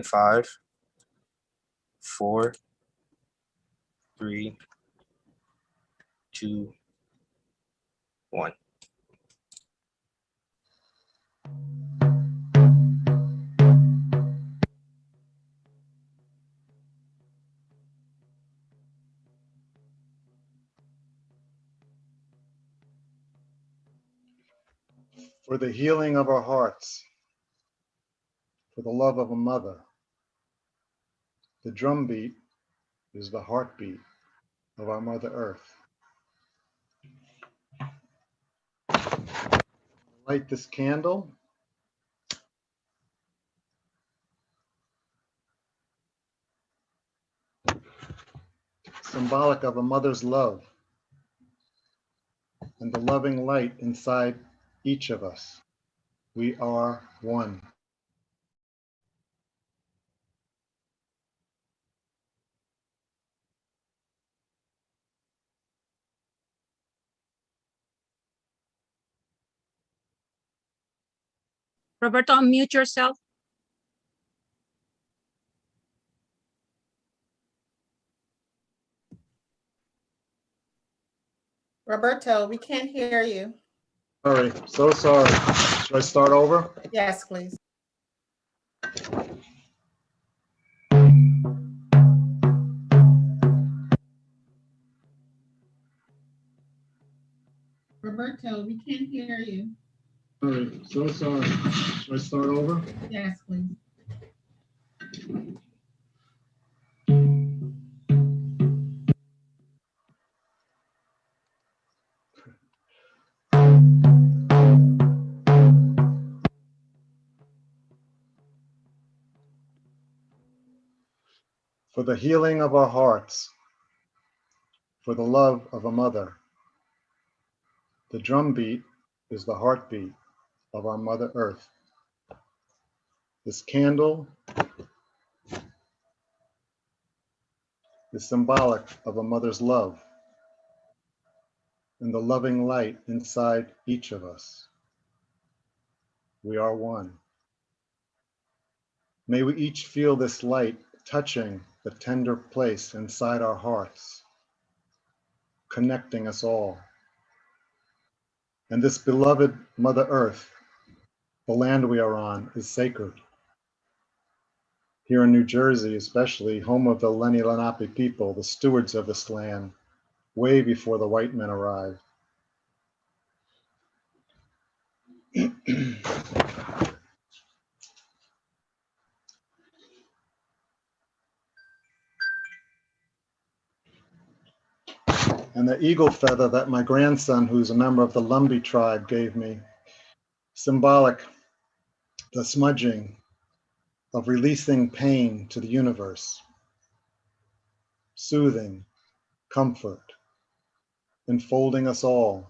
5, 4, 3, 2, 1. For the healing of our hearts, for the love of a mother. The drumbeat is the heartbeat of our Mother Earth. Light this candle. Symbolic of a mother's love and the loving light inside each of us. We are one. Roberto, unmute yourself. Roberto, we can't hear you. Sorry, so sorry. Should I start over? Yes, please. Roberto, we can't hear you. Sorry, so sorry. Should I start over? Yes, please. For the healing of our hearts, for the love of a mother. The drumbeat is the heartbeat of our Mother Earth. This candle is symbolic of a mother's love and the loving light inside each of us. We are one. May we each feel this light touching the tender place inside our hearts, connecting us all. And this beloved Mother Earth, the land we are on, is sacred. Here in New Jersey, especially, home of the Lenni Lenape people, the stewards of this land, way before the white men arrived. And the eagle feather that my grandson, who's a member of the Lumbee tribe, gave me, symbolic, the smudging of releasing pain to the universe, soothing, comfort, enfolding us all.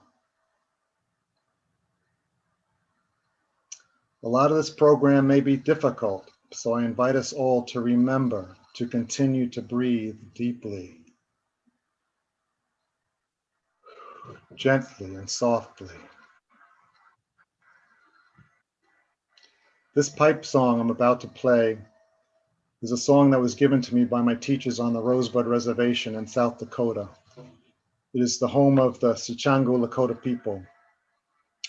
A lot of this program may be difficult, so I invite us all to remember to continue to breathe deeply, gently and softly. This pipe song I'm about to play is a song that was given to me by my teachers on the Rosebud Reservation in South Dakota. It is the home of the Sichangu Lakota people.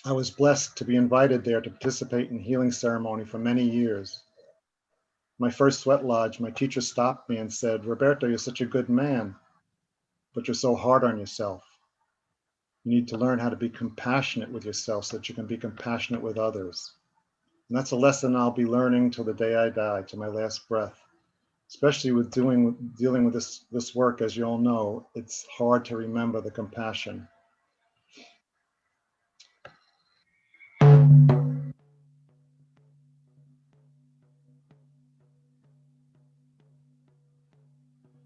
I was blessed to be invited there to participate in healing ceremony for many years. My first sweat lodge, my teacher stopped me and said, "Roberto, you're such a good man, but you're so hard on yourself. You need to learn how to be compassionate with yourself so that you can be compassionate with others." And that's a lesson I'll be learning till the day I die, to my last breath. Especially with dealing with this work, as you all know, it's hard to remember the compassion.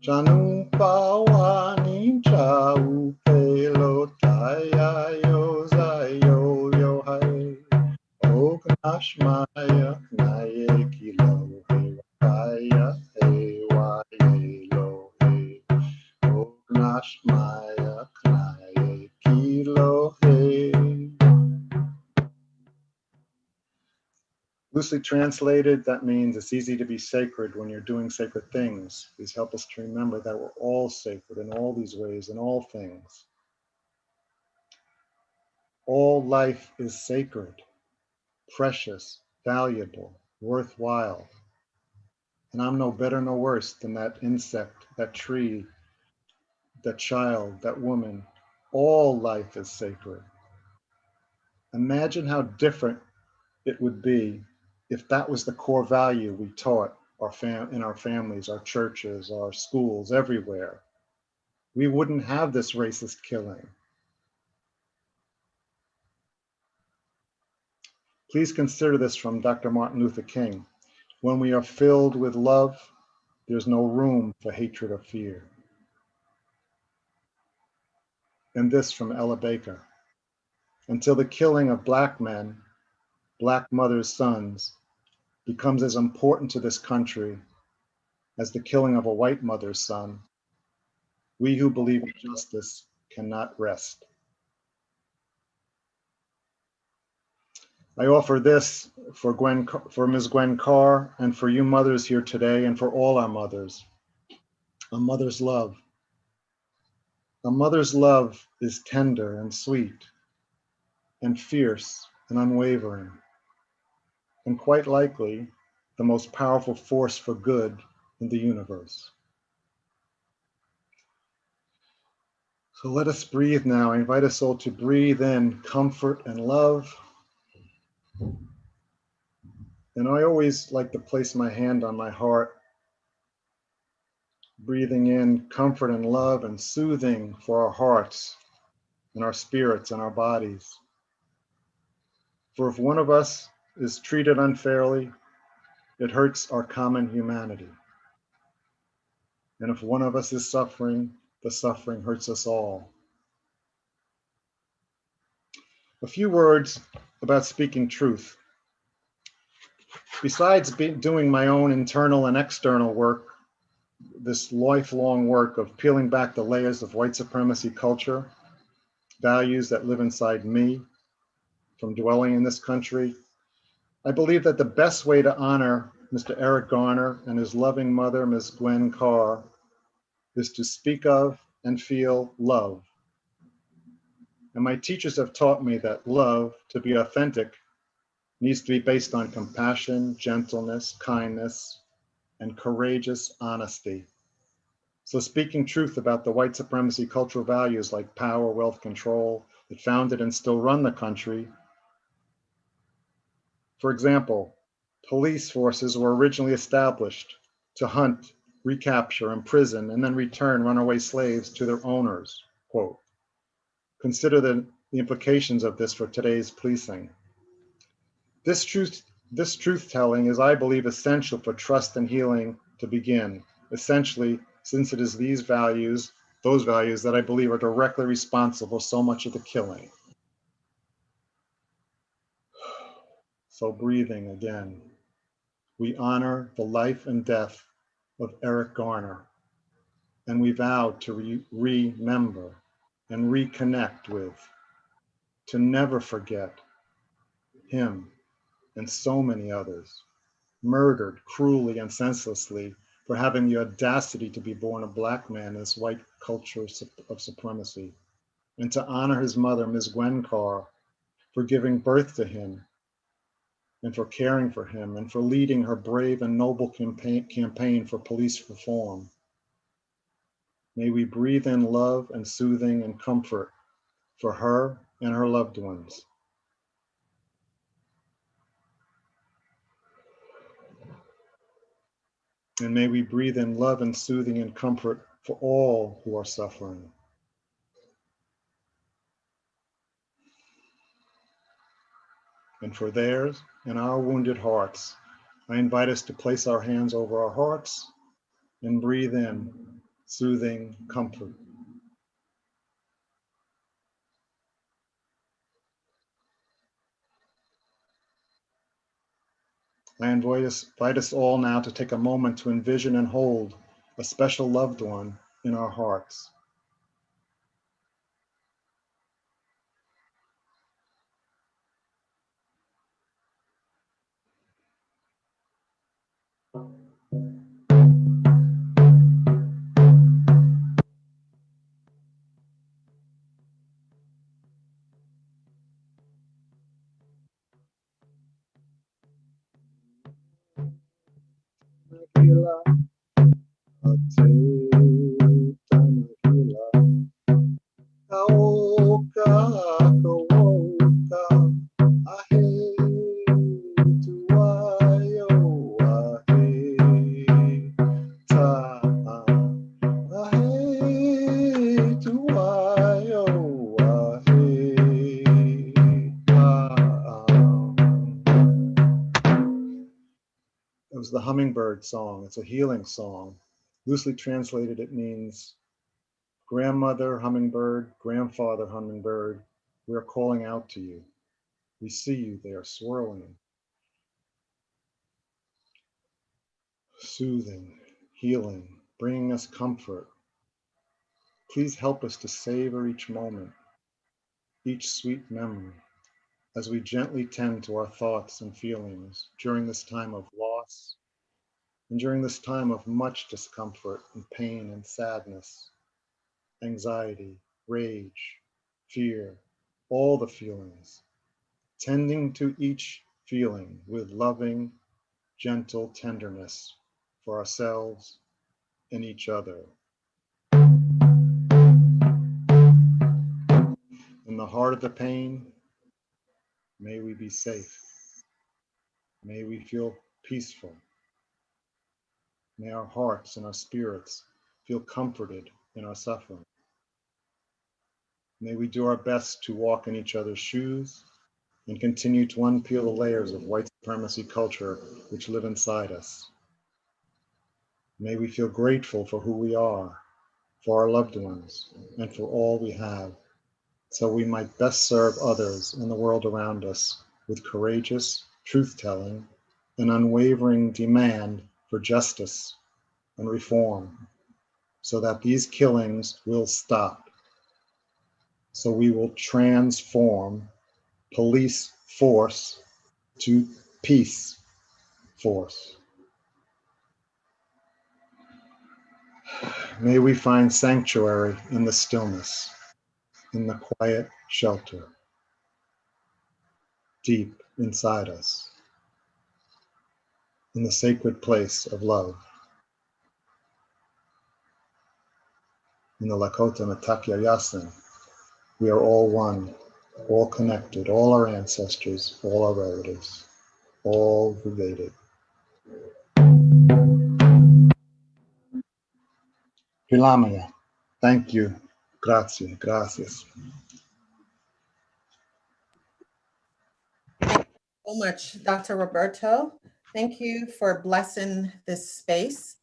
Janu pawani chau pelo taya yo zayo yo hai ognash maya naye kilo he kaya he waye lo he ognash maya naye kilo he. Loosely translated, that means it's easy to be sacred when you're doing sacred things. Please help us to remember that we're all sacred in all these ways, in all things. All life is sacred, precious, valuable, worthwhile. And I'm no better, no worse than that insect, that tree, that child, that woman. All life is sacred. Imagine how different it would be if that was the core value we taught in our families, our churches, our schools, everywhere. We wouldn't have this racist killing. Please consider this from Dr. Martin Luther King. When we are filled with love, there's no room for hatred or fear. And this from Ella Baker. Until the killing of Black men, Black mothers' sons, becomes as important to this country as the killing of a white mother's son, we who believe in justice cannot rest. I offer this for Ms. Gwen Carr and for you mothers here today and for all our mothers. A mother's love. A mother's love is tender and sweet and fierce and unwavering, and quite likely the most powerful force for good in the universe. So let us breathe now. I invite us all to breathe in comfort and love. And I always like to place my hand on my heart, breathing in comfort and love and soothing for our hearts and our spirits and our bodies. For if one of us is treated unfairly, it hurts our common humanity. And if one of us is suffering, the suffering hurts us all. A few words about speaking truth. Besides doing my own internal and external work, this lifelong work of peeling back the layers of white supremacy culture, values that live inside me from dwelling in this country, I believe that the best way to honor Mr. Eric Garner and his loving mother, Ms. Gwen Carr, is to speak of and feel love. And my teachers have taught me that love, to be authentic, needs to be based on compassion, gentleness, kindness, and courageous honesty. So speaking truth about the white supremacy cultural values like power, wealth, control that founded and still run the country. For example, police forces were originally established to hunt, recapture, imprison, and then return runaway slaves to their owners, quote. Consider the implications of this for today's policing. This truth-telling is, I believe, essential for trust and healing to begin. Essentially, since it is these values, those values that I believe are directly responsible for so much of the killing. So breathing again. We honor the life and death of Eric Garner, and we vow to remember and reconnect with, to never forget him and so many others, murdered cruelly and senselessly for having the audacity to be born a Black man in this white culture of supremacy, and to honor his mother, Ms. Gwen Carr, for giving birth to him and for caring for him and for leading her brave and noble campaign for police reform. May we breathe in love and soothing and comfort for her and her loved ones. And may we breathe in love and soothing and comfort for all who are suffering. And for theirs and our wounded hearts, I invite us to place our hands over our hearts and breathe in soothing comfort. I invite us all now to take a moment to envision and hold a special loved one in our hearts. It was the Hummingbird Song. It's a healing song. Loosely translated, it means grandmother hummingbird, grandfather hummingbird, we are calling out to you. We see you there swirling, soothing, healing, bringing us comfort. Please help us to savor each moment, each sweet memory, as we gently tend to our thoughts and feelings during this time of loss and during this time of much discomfort and pain and sadness, anxiety, rage, fear, all the feelings, tending to each feeling with loving, gentle tenderness for ourselves and each other. In the heart of the pain, may we be safe. May we feel peaceful. May our hearts and our spirits feel comforted in our suffering. May we do our best to walk in each other's shoes and continue to unpeel the layers of white supremacy culture which live inside us. May we feel grateful for who we are, for our loved ones, and for all we have, so we might best serve others and the world around us with courageous truth-telling and unwavering demand for justice and reform, so that these killings will stop. So we will transform police force to peace force. May we find sanctuary in the stillness, in the quiet shelter, deep inside us, in the sacred place of love. In the Lakota Natakya Yasin, we are all one, all connected, all our ancestors, all our relatives, all related. Pilamaya, thank you. Grazie, gracias. So much, Dr. Roberto. Thank you for blessing this space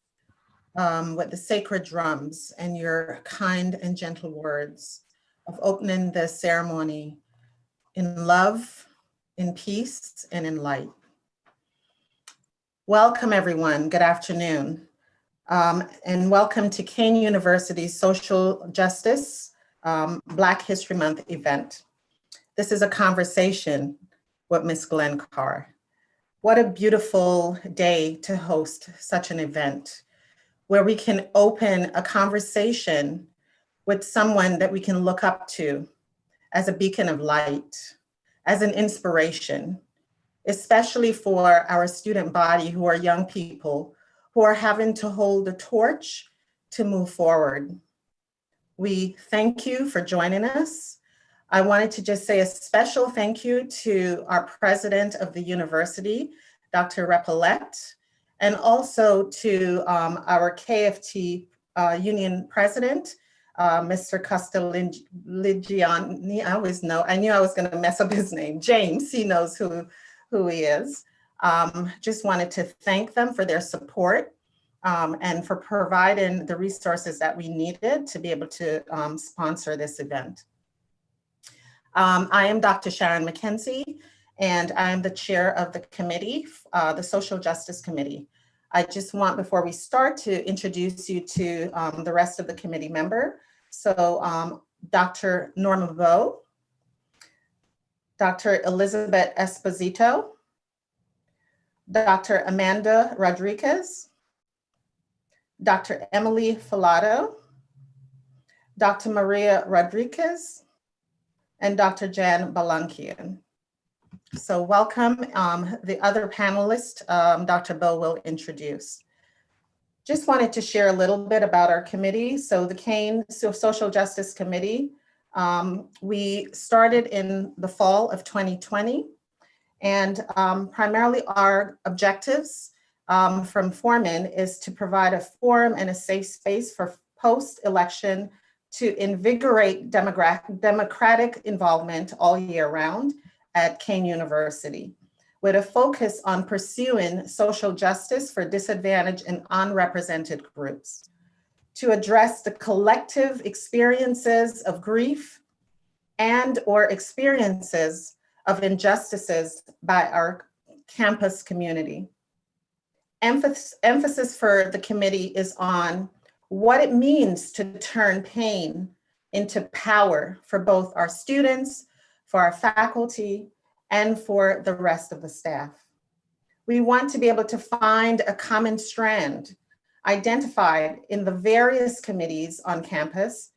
with the sacred drums and your kind and gentle words of opening the ceremony in love, in peace, and in light. Welcome, everyone. Good afternoon. And welcome to Kean University's Social Justice Black History Month event. This is a conversation with Miss Gwen Carr. What a beautiful day to host such an event where we can open a conversation with someone that we can look up to as a beacon of light, as an inspiration, especially for our student body who are young people who are having to hold the torch to move forward. We thank you for joining us. I wanted to just say a special thank you to our president of the university, Dr. Repollet, and also to our KFT union president, Mr. Castelligiani. I knew I was going to mess up his name. James, he knows who he is. Just wanted to thank them for their support and for providing the resources that we needed to be able to sponsor this event. I am Dr. Sharon McKenzie, and I am the chair of the committee, the Social Justice Committee. I just want, before we start, to introduce you to the rest of the committee member. So Dr. Norma Vo, Dr. Elizabeth Esposito, Dr. Amanda Rodriguez, Dr. Emily Filato, Dr. Maria Rodriguez, and Dr. Jan Balankian. So welcome. The other panelist, Dr. Bill will introduce. Just wanted to share a little bit about our committee. So the Kean Social Justice Committee, we started in the fall of 2020, and primarily our objectives from Foreman is to provide a forum and a safe space for post-election to invigorate democratic involvement all year round at Kean University, with a focus on pursuing social justice for disadvantaged and unrepresented groups, to address the collective experiences of grief and/or experiences of injustices by our campus community. Emphasis for the committee is on what it means to turn pain into power for both our students, for our faculty, and for the rest of the staff. We want to be able to find a common strand identified in the various committees on campus,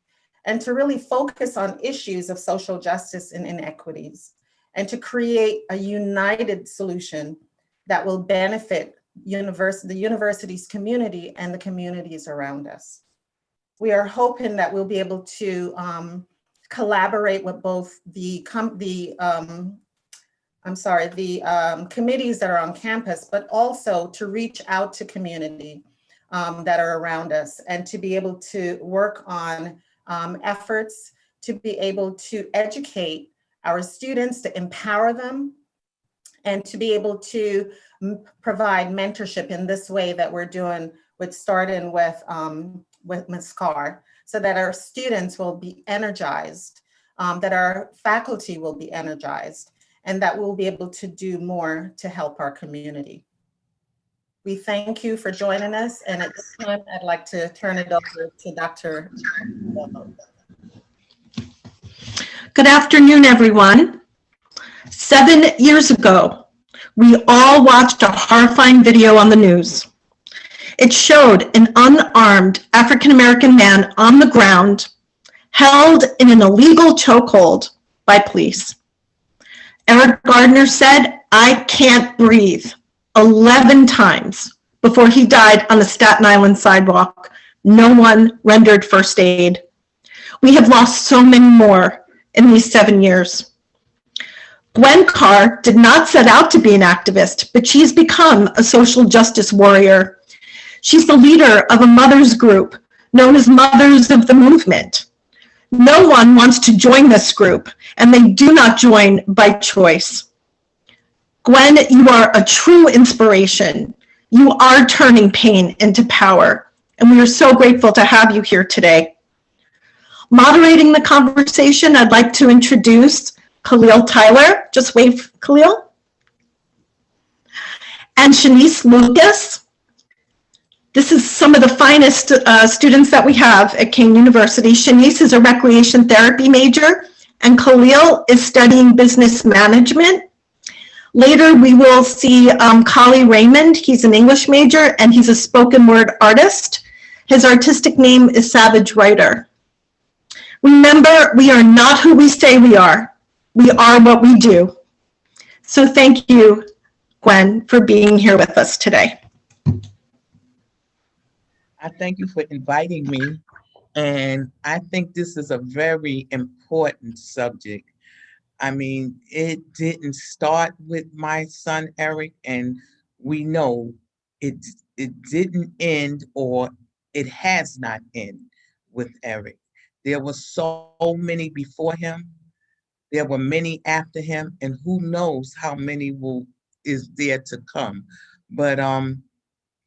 and to really focus on issues of social justice and inequities, and to create a united solution that will benefit the university's community and the communities around us. We are hoping that we'll be able to collaborate with both the committees that are on campus, but also to reach out to community that are around us, and to be able to work on efforts to be able to educate our students, to empower them, and to be able to provide mentorship in this way that we're doing with starting with Ms. Carr, so that our students will be energized, that our faculty will be energized, and that we'll be able to do more to help our community. We thank you for joining us, and at this time, I'd like to turn it over to Dr. Good afternoon, everyone. 7 years ago, we all watched a horrifying video on the news. It showed an unarmed African-American man on the ground, held in an illegal chokehold by police. Eric Gardner said, "I can't breathe," 11 times before he died on the Staten Island sidewalk. No one rendered first aid. We have lost so many more in these 7 years. Gwen Carr did not set out to be an activist, but she's become a social justice warrior. She's the leader of a mothers group known as Mothers of the Movement. No one wants to join this group, and they do not join by choice. Gwen, you are a true inspiration. You are turning pain into power, and we are so grateful to have you here today. Moderating the conversation, I'd like to introduce Khalil Tyler. Just wave, Khalil. And Shanice Lucas. This is some of the finest students that we have at Kean University. Shanice is a recreation therapy major, and Khalil is studying business management. Later, we will see Kali Raymond. He's an English major, and he's a spoken word artist. His artistic name is Savage Writer. Remember, we are not who we say we are. We are what we do. So thank you, Gwen, for being here with us today. I thank you for inviting me, and I think this is a very important subject. I mean, it didn't start with my son, Eric, and we know it didn't end, or it has not ended with Eric. There were so many before him. There were many after him, and who knows how many is there to come. But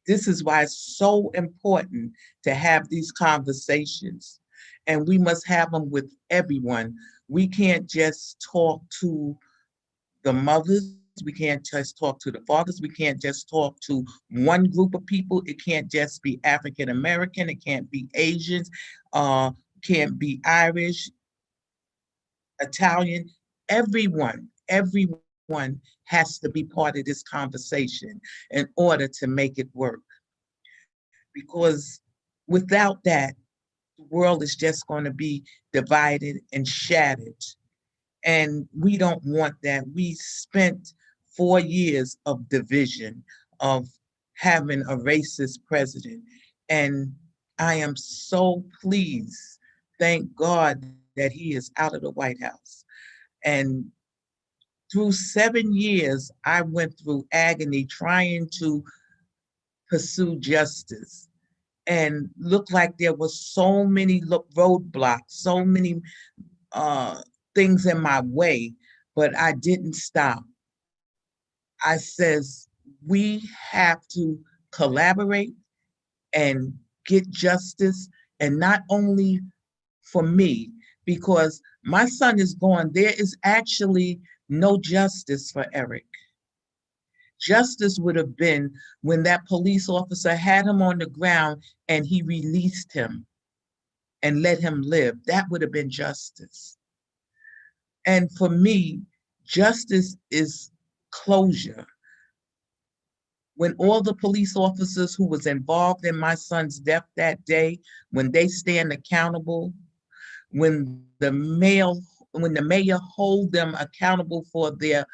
this is why it's so important to have these conversations, and we must have them with everyone. We can't just talk to the mothers. We can't just talk to the fathers. We can't just talk to one group of people. It can't just be African American. It can't be Asians. Can't be Irish, Italian. Everyone has to be part of this conversation in order to make it work. Because without that, the world is just going to be divided and shattered. And we don't want that. We spent 4 years of division, of having a racist president. And I am so pleased, thank God, that he is out of the White House. And through 7 years, I went through agony trying to pursue justice, and looked like there was so many roadblocks, so many things in my way, but I didn't stop. I says, we have to collaborate and get justice, and not only for me, because my son is gone. There is actually no justice for Eric. Justice would have been when that police officer had him on the ground and he released him and let him live. That would have been justice. And for me, justice is closure. When all the police officers who was involved in my son's death that day, when they stand accountable, when the mayor hold them accountable for their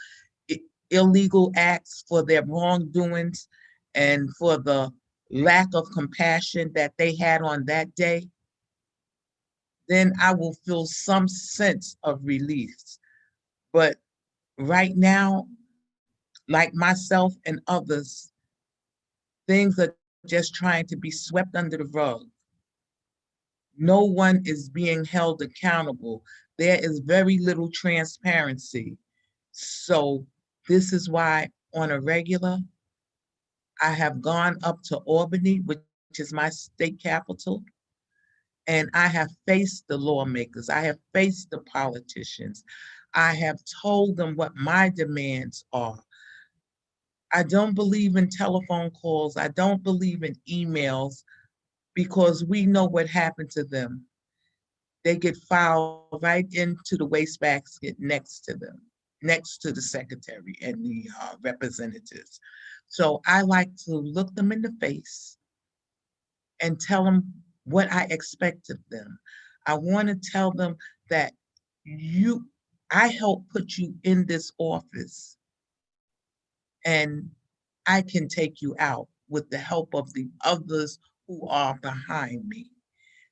illegal acts, for their wrongdoings, and for the lack of compassion that they had on that day, then I will feel some sense of relief. But right now, like myself and others, things are just trying to be swept under the rug. No one is being held accountable. There is very little transparency. So this is why on a regular, I have gone up to Albany, which is my state capital, and I have faced the lawmakers. I have faced the politicians. I have told them what my demands are. I don't believe in telephone calls. I don't believe in emails, because we know what happened to them. They get filed right into the wastebasket next to them, next to the secretary and the representatives. So I like to look them in the face and tell them what I expect of them. I want to tell them that I helped put you in this office, and I can take you out with the help of the others who are behind me.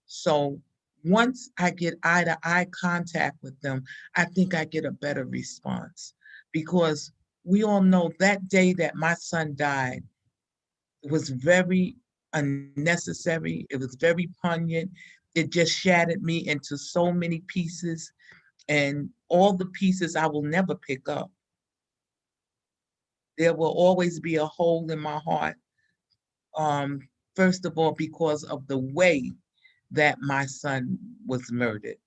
So once I get eye-to-eye contact with them, I think I get a better response, because we all know that day that my son died was very unnecessary. It was very poignant. It just shattered me into so many pieces, and all the pieces I will never pick up. There will always be a hole in my heart. First of all, because of the way that my son was murdered.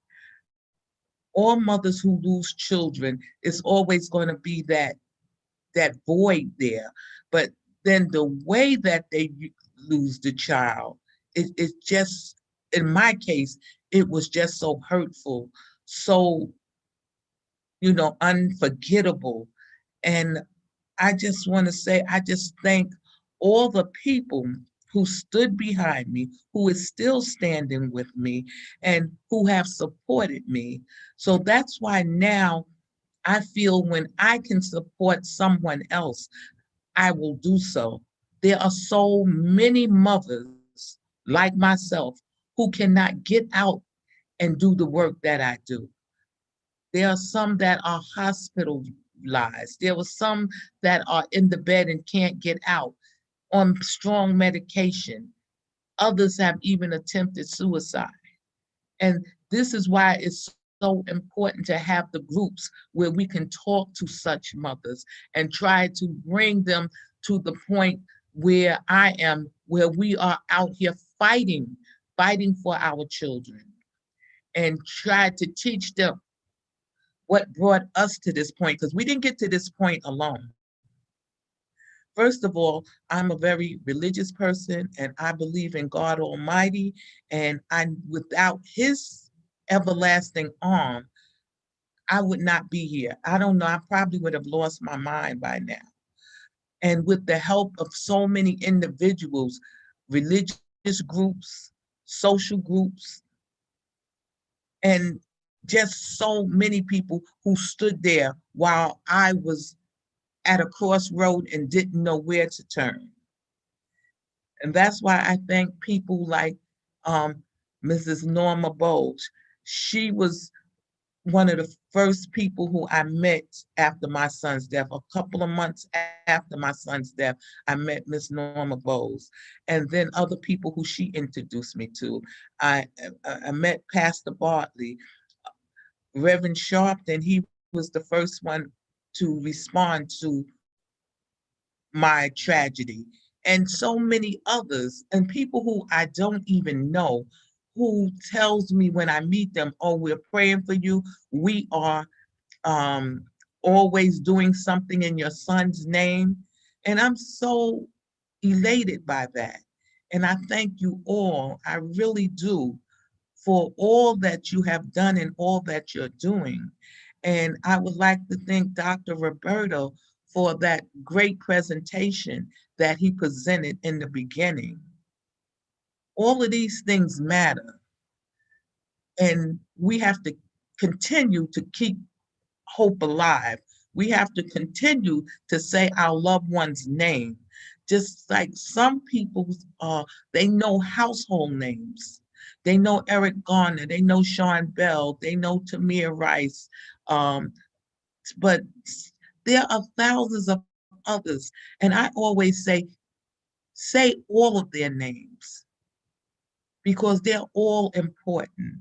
All mothers who lose children, it's always going to be that void there. But then the way that they lose the child, it just, in my case, it was just so hurtful, so, unforgettable. And I just want to say, I just thank all the people who stood behind me, who is still standing with me, and who have supported me. So that's why now I feel when I can support someone else, I will do so. There are so many mothers like myself who cannot get out and do the work that I do. There are some that are hospitalized. There were some that are in the bed and can't get out on strong medication. Others have even attempted suicide. And this is why it's so important to have the groups where we can talk to such mothers and try to bring them to the point where I am, where we are out here fighting for our children, and try to teach them what brought us to this point, because we didn't get to this point alone. First of all, I'm a very religious person, and I believe in God Almighty, and without his everlasting arm, I would not be here. I don't know. I probably would have lost my mind by now. And with the help of so many individuals, religious groups, social groups, and just so many people who stood there while I was at a crossroad and didn't know where to turn. And that's why I thank people like Mrs. Norma Bowles. She was one of the first people who I met after my son's death. A couple of months after my son's death, I met Miss Norma Bowles, and then other people who she introduced me to. I met Pastor Bartley, Reverend Sharpton. He was the first one to respond to my tragedy, and so many others, and people who I don't even know, who tells me when I meet them, oh, we're praying for you. We are always doing something in your son's name. And I'm so elated by that. And I thank you all, I really do, for all that you have done and all that you're doing. And I would like to thank Dr. Roberto for that great presentation that he presented in the beginning. All of these things matter. And we have to continue to keep hope alive. We have to continue to say our loved one's name. Just like some people, they know household names. They know Eric Gardner, they know Sean Bell, they know Tamir Rice, but there are thousands of others. And I always say all of their names because they're all important.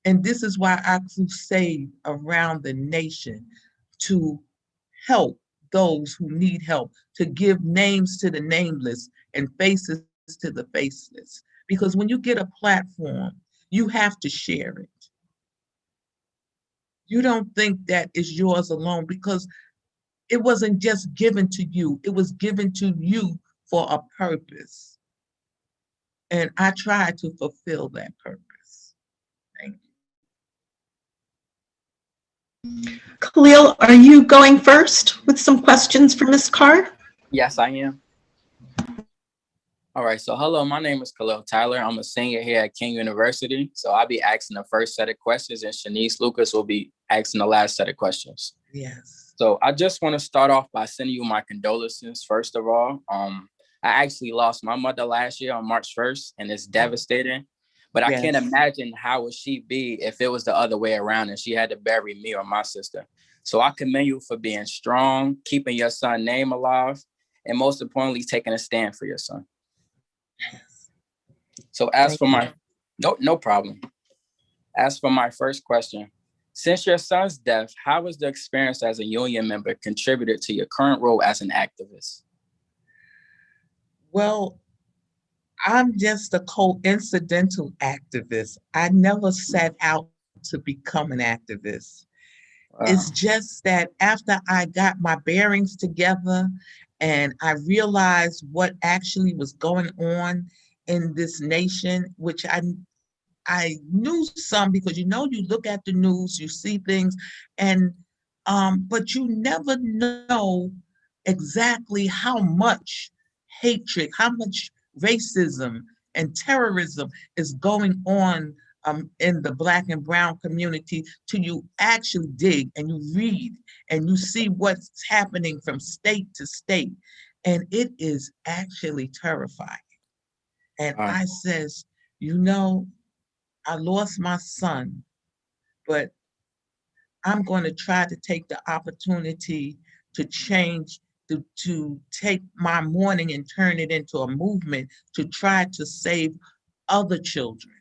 And this is why I crusade around the nation to help those who need help, to give names to the nameless and faces to the faceless. Because when you get a platform, you have to share it. You don't think that is yours alone, because it wasn't just given to you, it was given to you for a purpose. And I try to fulfill that purpose. Thank you. Khalil, are you going first with some questions for Ms. Carr? Yes, I am. All right, so hello, my name is Khalil Tyler. I'm a senior here at Kean University. So I'll be asking the first set of questions, and Shanice Lucas will be asking the last set of questions. Yes. So I just want to start off by sending you my condolences, first of all. I actually lost my mother last year on March 1st, and it's devastating. But I can't imagine how would she be if it was the other way around and she had to bury me or my sister. So I commend you for being strong, keeping your son's name alive, and most importantly, taking a stand for your son. So as for my, no problem. As for my first question, since your son's death, how has the experience as a union member contributed to your current role as an activist? Well, I'm just a coincidental activist. I never set out to become an activist. Wow. It's just that after I got my bearings together and I realized what actually was going on in this nation, which I knew some, because you look at the news, you see things, and but you never know exactly how much hatred, how much racism and terrorism is going on in the Black and brown community, till you actually dig and you read and you see what's happening from state to state. And it is actually terrifying. And I says, I lost my son, but I'm going to try to take the opportunity to change, to take my mourning and turn it into a movement to try to save other children.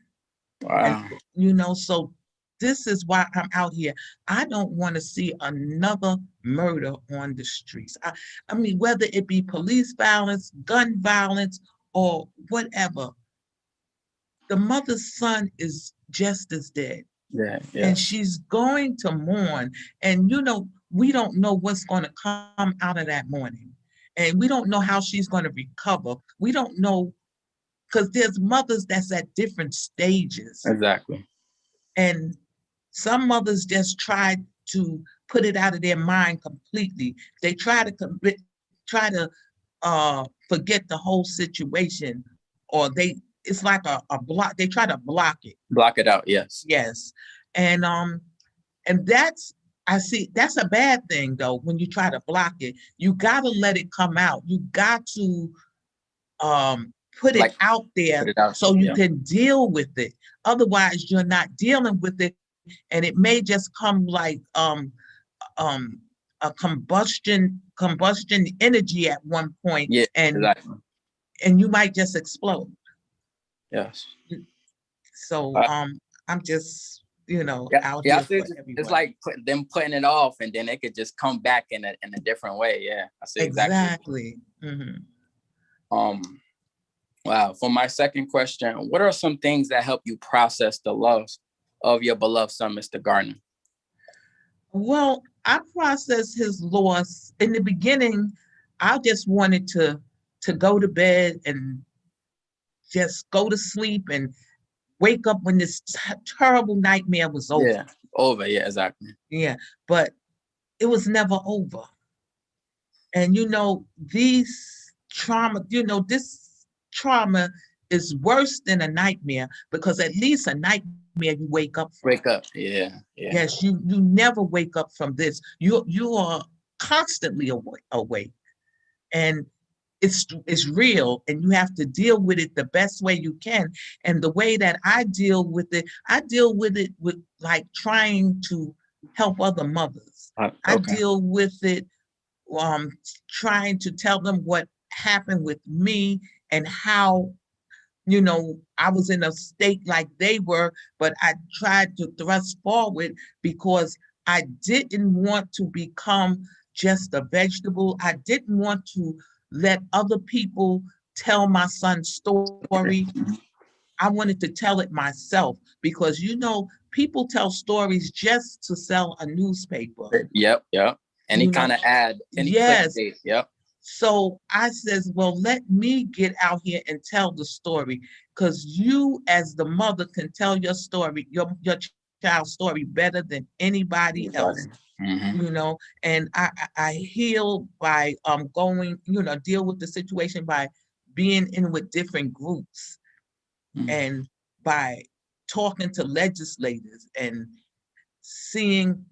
Wow. And, so this is why I'm out here. I don't want to see another murder on the streets. I mean, whether it be police violence, gun violence, or whatever, the mother's son is just as dead. Yeah. And she's going to mourn. And, we don't know what's going to come out of that mourning. And we don't know how she's going to recover. We don't know, because there's mothers that's at different stages. Exactly. And Some mothers just try to put it out of their mind completely. They try to forget the whole situation, or it's like a block. They try to block it. Block it out. Yes. Yes, and I see that's a bad thing though. When you try to block it, you gotta let it come out. You got to put it out there so you can deal with it. Otherwise, you're not dealing with it, and it may just come like a combustion energy at one point, Yeah, and exactly. and you might just explode. Yes. So I'm just out yeah, here for it's everyone. like them putting it off, and then it could just come back in a different way. Yeah, I see exactly. Mm-hmm. Wow. For my second question, what are some things that help you process the loss of your beloved son, Mr. Gardner? Well, I processed his loss in the beginning. I just wanted to go to bed and just go to sleep and wake up when this terrible nightmare was over. Yeah, over. Yeah, exactly. Yeah, but it was never over. And this trauma is worse than a nightmare, because at least a nightmare you wake up from. Wake up. Yeah. Yes, you never wake up from this. You are constantly awake. And it's real, and you have to deal with it the best way you can. And the way that I deal with it with like trying to help other mothers. Okay. I deal with it trying to tell them what happened with me, and how I was in a state like they were, but I tried to thrust forward because I didn't want to become just a vegetable. I didn't want to let other people tell my son's story. I wanted to tell it myself, because people tell stories just to sell a newspaper. Yep. Any kind of ad. Yes. Yep. So I says, well, let me get out here and tell the story, because you as the mother can tell your story, your child's story better than anybody else. Mm-hmm. And I heal by going, deal with the situation by being in with different groups, and by talking to legislators and seeing,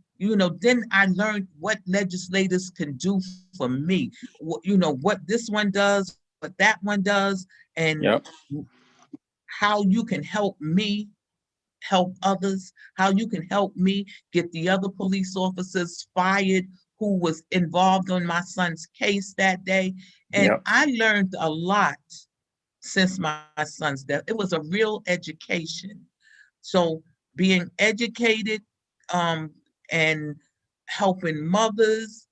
then I learned what legislators can do for me, what this one does, what that one does, and how you can help me help others, how you can help me get the other police officers fired who was involved on my son's case that day. And I learned a lot since my son's death. It was a real education. So being educated, and helping mothers,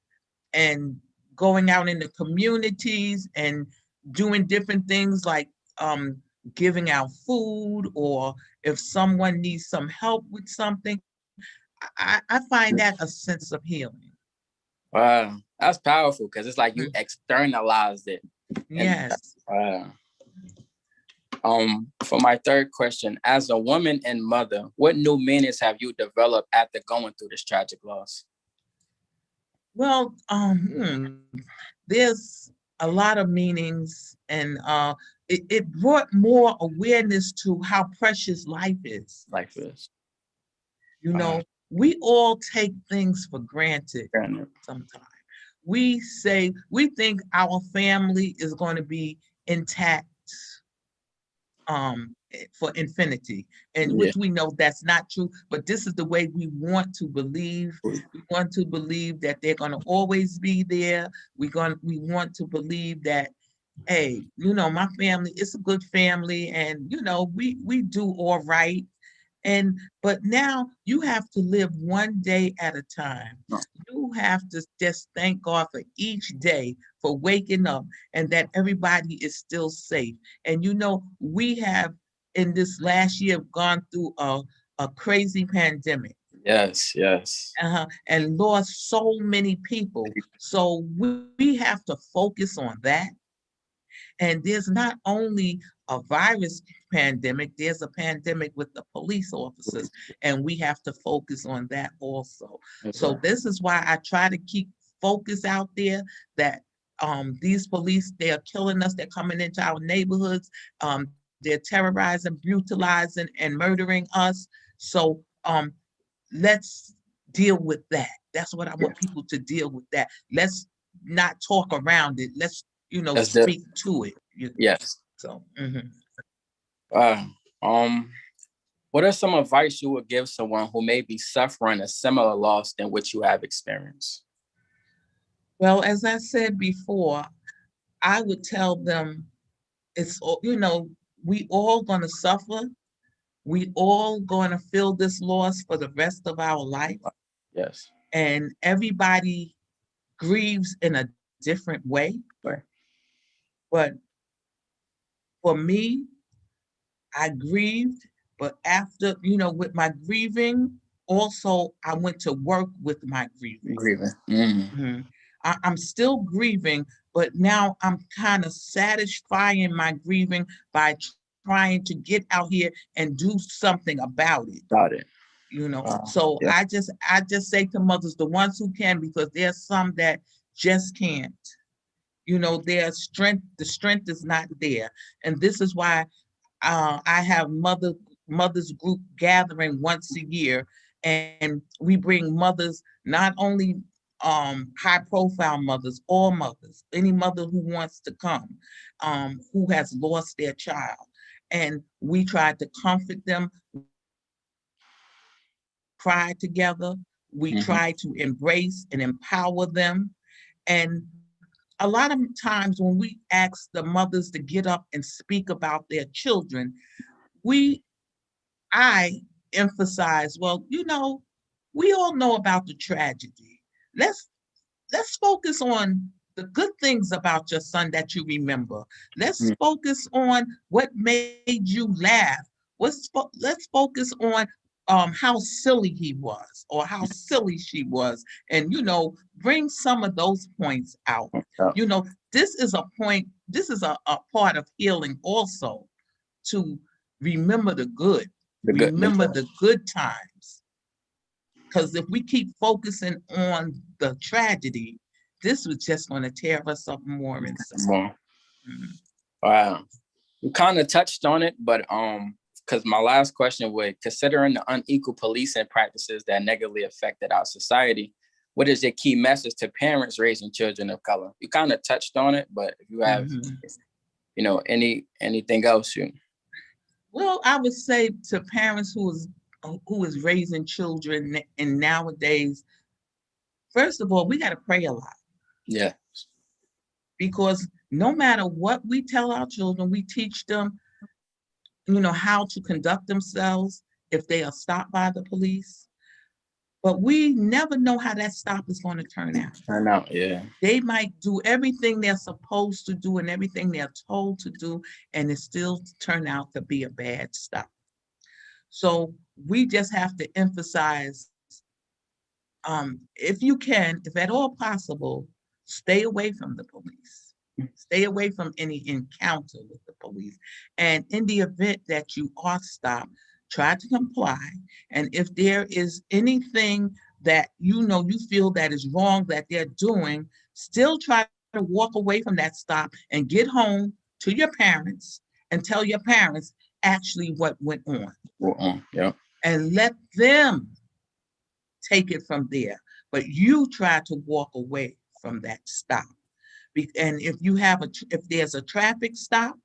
and going out in the communities and doing different things like giving out food, or if someone needs some help with something, I find that a sense of healing. Wow, that's powerful, because it's like you externalized it. Yes. For my third question, as a woman and mother, what new meanings have you developed after going through this tragic loss? Well, there's a lot of meanings, and it brought more awareness to how precious life is. Life is. We all take things for granted sometimes. We think our family is going to be intact for infinity, and which we know that's not true, but this is the way we want to believe. We want to believe that they're going to always be there. We want to believe that, hey, my family is a good family, and we do all right. But now you have to live one day at a time. You have to just thank God for each day, for waking up, and that everybody is still safe. And we have in this last year gone through a crazy pandemic. Yes. And lost so many people. So we have to focus on that. And there's not only a virus pandemic, there's a pandemic with the police officers, and we have to focus on that also. So this is why I try to keep focus out there that these police, they are killing us, they're coming into our neighborhoods, they're terrorizing, brutalizing, and murdering us. So let's deal with that. That's what I want people to deal with that. Let's not talk around it. Let's, speak to it. Yes. So, what are some advice you would give someone who may be suffering a similar loss than what you have experienced? Well, as I said before, I would tell them it's, we all gonna suffer. We all gonna feel this loss for the rest of our life. Yes. And everybody grieves in a different way. Right. But for me, I grieved, but after, with my grieving, also I went to work with my grieving. I'm still grieving, but now I'm kind of satisfying my grieving by trying to get out here and do something about it. So I just say to mothers, the ones who can, because there's some that just can't. Their strength, the strength is not there. And this is why I have mothers group gathering once a year, and we bring mothers, not only high profile mothers, all mothers, any mother who wants to come, who has lost their child. And we try to comfort them, cry together. We try to embrace and empower them. And a lot of times when we ask the mothers to get up and speak about their children, I emphasize, well, we all know about the tragedy. Let's focus on the good things about your son that you remember. Let's focus on what made you laugh. Let's focus on how silly he was or how silly she was, and bring some of those points out. This is a point, this is a part of healing also, to remember the good, remember the good times. Because if we keep focusing on the tragedy, this was just going to tear us up more inside. Wow. You kind of touched on it, but because my last question would, considering the unequal policing practices that negatively affected our society, what is your key message to parents raising children of color? You kind of touched on it, but if you have, anything else? Well, I would say to parents who is raising children and nowadays, first of all, we got to pray a lot. Yeah. Because no matter what we tell our children, we teach them, how to conduct themselves if they are stopped by the police. But we never know how that stop is going to turn out. Yeah. They might do everything they're supposed to do and everything they're told to do, and it still turn out to be a bad stop. So we just have to emphasize, if you can, if at all possible, stay away from the police. Stay away from any encounter with the police. And in the event that you are stopped, try to comply. And if there is anything that you feel that is wrong that they're doing, still try to walk away from that stop and get home to your parents and tell your parents actually what went on. Yeah. And let them take it from there. But you try to walk away from that stop. And if there's a traffic stop,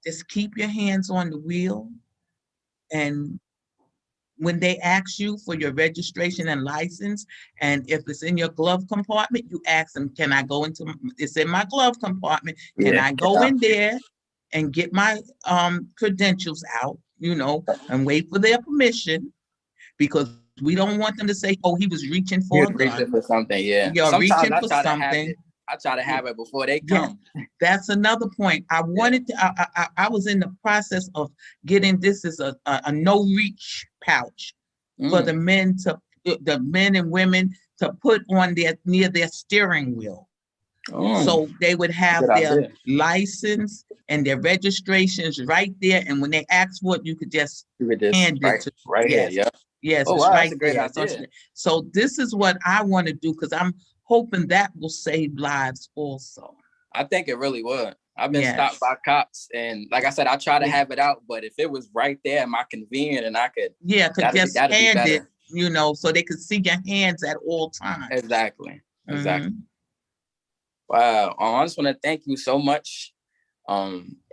just keep your hands on the wheel. And when they ask you for your registration and license, and if it's in your glove compartment, you ask them, can I go into, it's in my glove compartment, can I go in there and get my credentials out, and wait for their permission, because we don't want them to say, oh, he was reaching for a gun. Reaching for something, yeah. You're Sometimes reaching for something. I try to have it before they come. Yeah, that's another point. I wanted to, I was in the process of getting this as a no reach pouch for the men and women to put on near their steering wheel. Oh, So they would have good their idea. license and their registrations right there. And when they ask for it, you could just You could just hand it to, right here. yes, Yeah. yes, Oh it's wow, that's right a great there. So, idea. so this is what I want to do, because I'm hoping that will save lives also. I think it really would. I've been Yes. stopped by cops, and like I said, I try to have it out, but if it was right there in my convenient and I could, could just that'd be hand better. it, you know, so they could see your hands at all times. Exactly. Wow. I just want to thank you so much.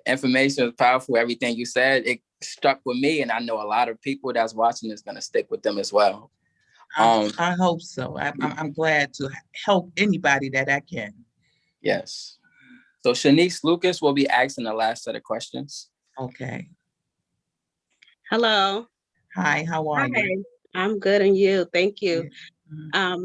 Information is powerful. Everything you said, it stuck with me, and I know a lot of people that's watching is gonna stick with them as well. I hope so. I'm glad to help anybody that I can. Yes. So Shanice Lucas will be asking the last set of questions. Okay. Hello. Hi, how are you? I'm good, and you? Thank you. Yeah.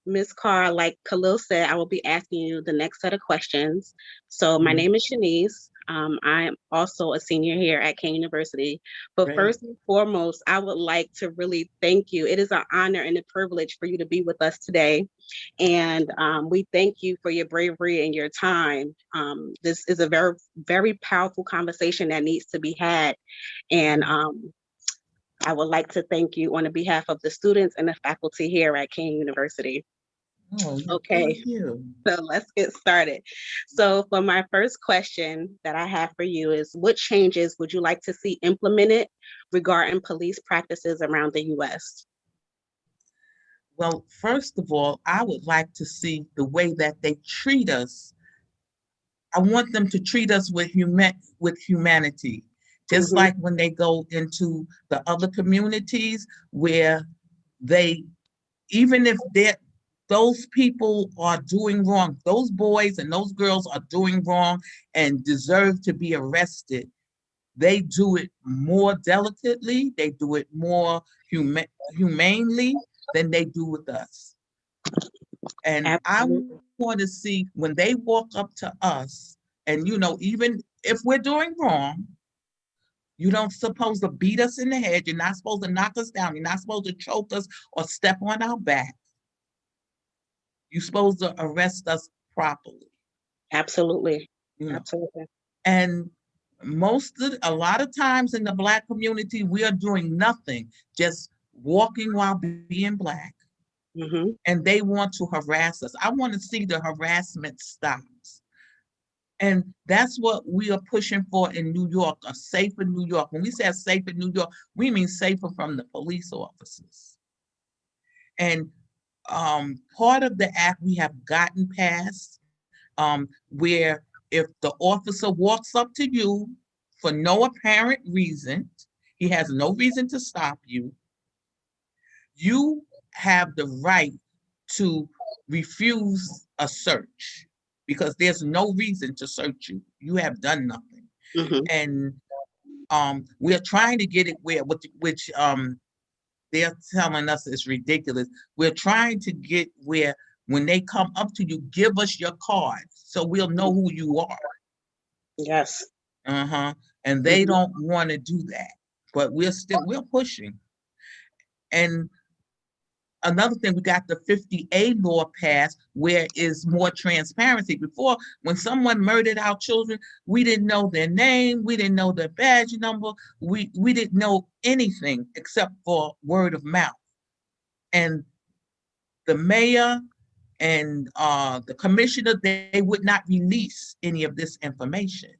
Ms. Carr, like Khalil said, I will be asking you the next set of questions. So my name is Shanice. I'm also a senior here at Kean University. But first and foremost, I would like to really thank you. It is an honor and a privilege for you to be with us today. And we thank you for your bravery and your time. This is a very, very powerful conversation that needs to be had. And I would like to thank you on behalf of the students and the faculty here at Kean University. Oh, okay, thank you. So let's get started. So for my first question that I have for you is, what changes would you like to see implemented regarding police practices around the U.S.? Well, first of all, I would like to see the way that they treat us. I want them to treat us with humanity, just like when they go into the other communities where they, even if those people are doing wrong, those boys and those girls are doing wrong and deserve to be arrested, they do it more delicately, they do it more humanely than they do with us. And Absolutely. I want to see when they walk up to us, and you know, even if we're doing wrong, you don't supposed to beat us in the head, you're not supposed to knock us down, you're not supposed to choke us or step on our back. You're supposed to arrest us properly. Absolutely. You know? Absolutely. And a lot of times in the Black community, we are doing nothing, just walking while being Black. And they want to harass us. I want to see the harassment stops. And that's what we are pushing for in New York, a safer New York. When we say safer New York, we mean safer from the police officers. And part of the act we have gotten past, where if the officer walks up to you for no apparent reason, he has no reason to stop you, you have the right to refuse a search because there's no reason to search you. You have done nothing. And we're trying to get it where, which they're telling us is ridiculous. We're trying to get where when they come up to you, give us your card so we'll know who you are. Yes. And they don't want to do that, but we're pushing. And another thing, we got the 50A law passed where is more transparency. Before, when someone murdered our children, we didn't know their name, we didn't know their badge number, we didn't know anything except for word of mouth. And the mayor and the commissioner, they would not release any of this information.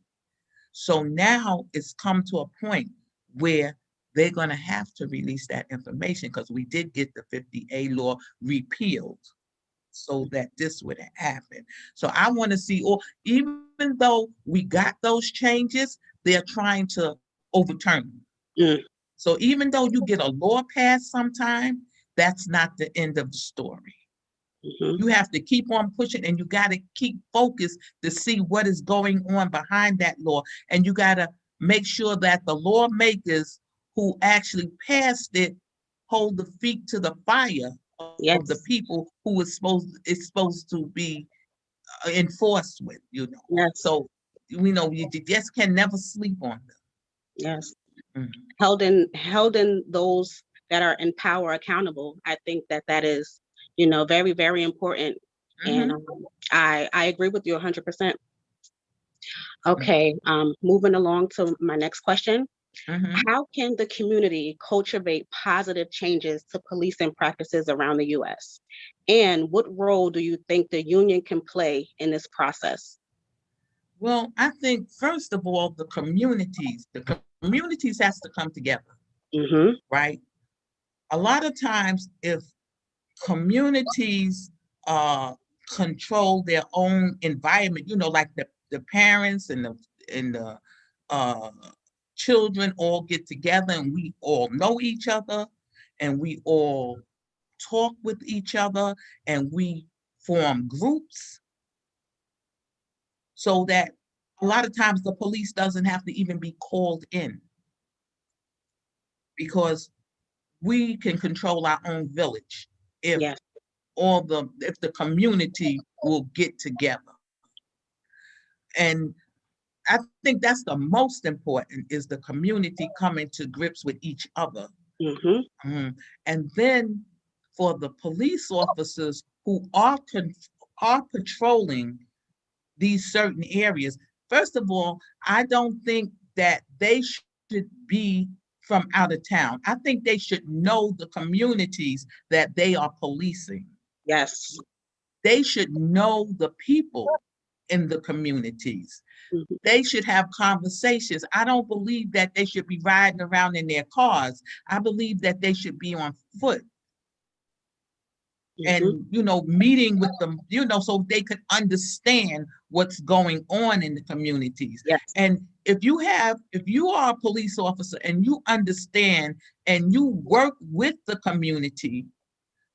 So now it's come to a point where they're going to have to release that information because we did get the 50A law repealed so that this would happen. So I want to see, or even though we got those changes, they're trying to overturn them. So even though you get a law passed sometime, that's not the end of the story. You have to keep on pushing, and you got to keep focused to see what is going on behind that law. And you got to make sure that the lawmakers who actually passed it hold the feet to the fire of the people who is supposed to be enforced with, you know. So, you know, you just can never sleep on them. Yes. Holding those that are in power accountable. I think that is, you know, very, very important. And I agree with you 100%. Okay, moving along to my next question. How can the community cultivate positive changes to policing practices around the U.S.? And what role do you think the union can play in this process? Well, I think, first of all, the communities has to come together, right? A lot of times, if communities control their own environment, like the parents and the children all get together and we all know each other and we all talk with each other and we form groups, so that a lot of times the police doesn't have to even be called in, because we can control our own village if the community will get together. And I think that's the most important, is the community coming to grips with each other. And then for the police officers who are patrolling these certain areas, first of all, I don't think that they should be from out of town. I think they should know the communities that they are policing. Yes. They should know the people in the communities. They should have conversations. I don't believe that they should be riding around in their cars. I believe that they should be on foot and, meeting with them, so they could understand what's going on in the communities. Yes. And if you are a police officer and you understand and you work with the community,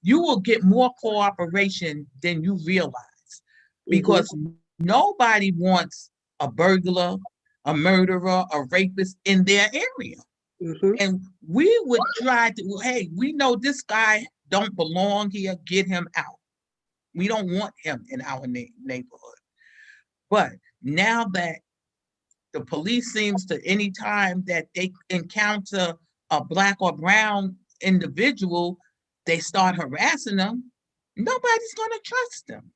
you will get more cooperation than you realize, because nobody wants a burglar, a murderer, a rapist in their area. And we would try to, hey, we know this guy don't belong here, get him out. We don't want him in our neighborhood. But now that the police seems to, anytime that they encounter a Black or brown individual, they start harassing them, nobody's going to trust them.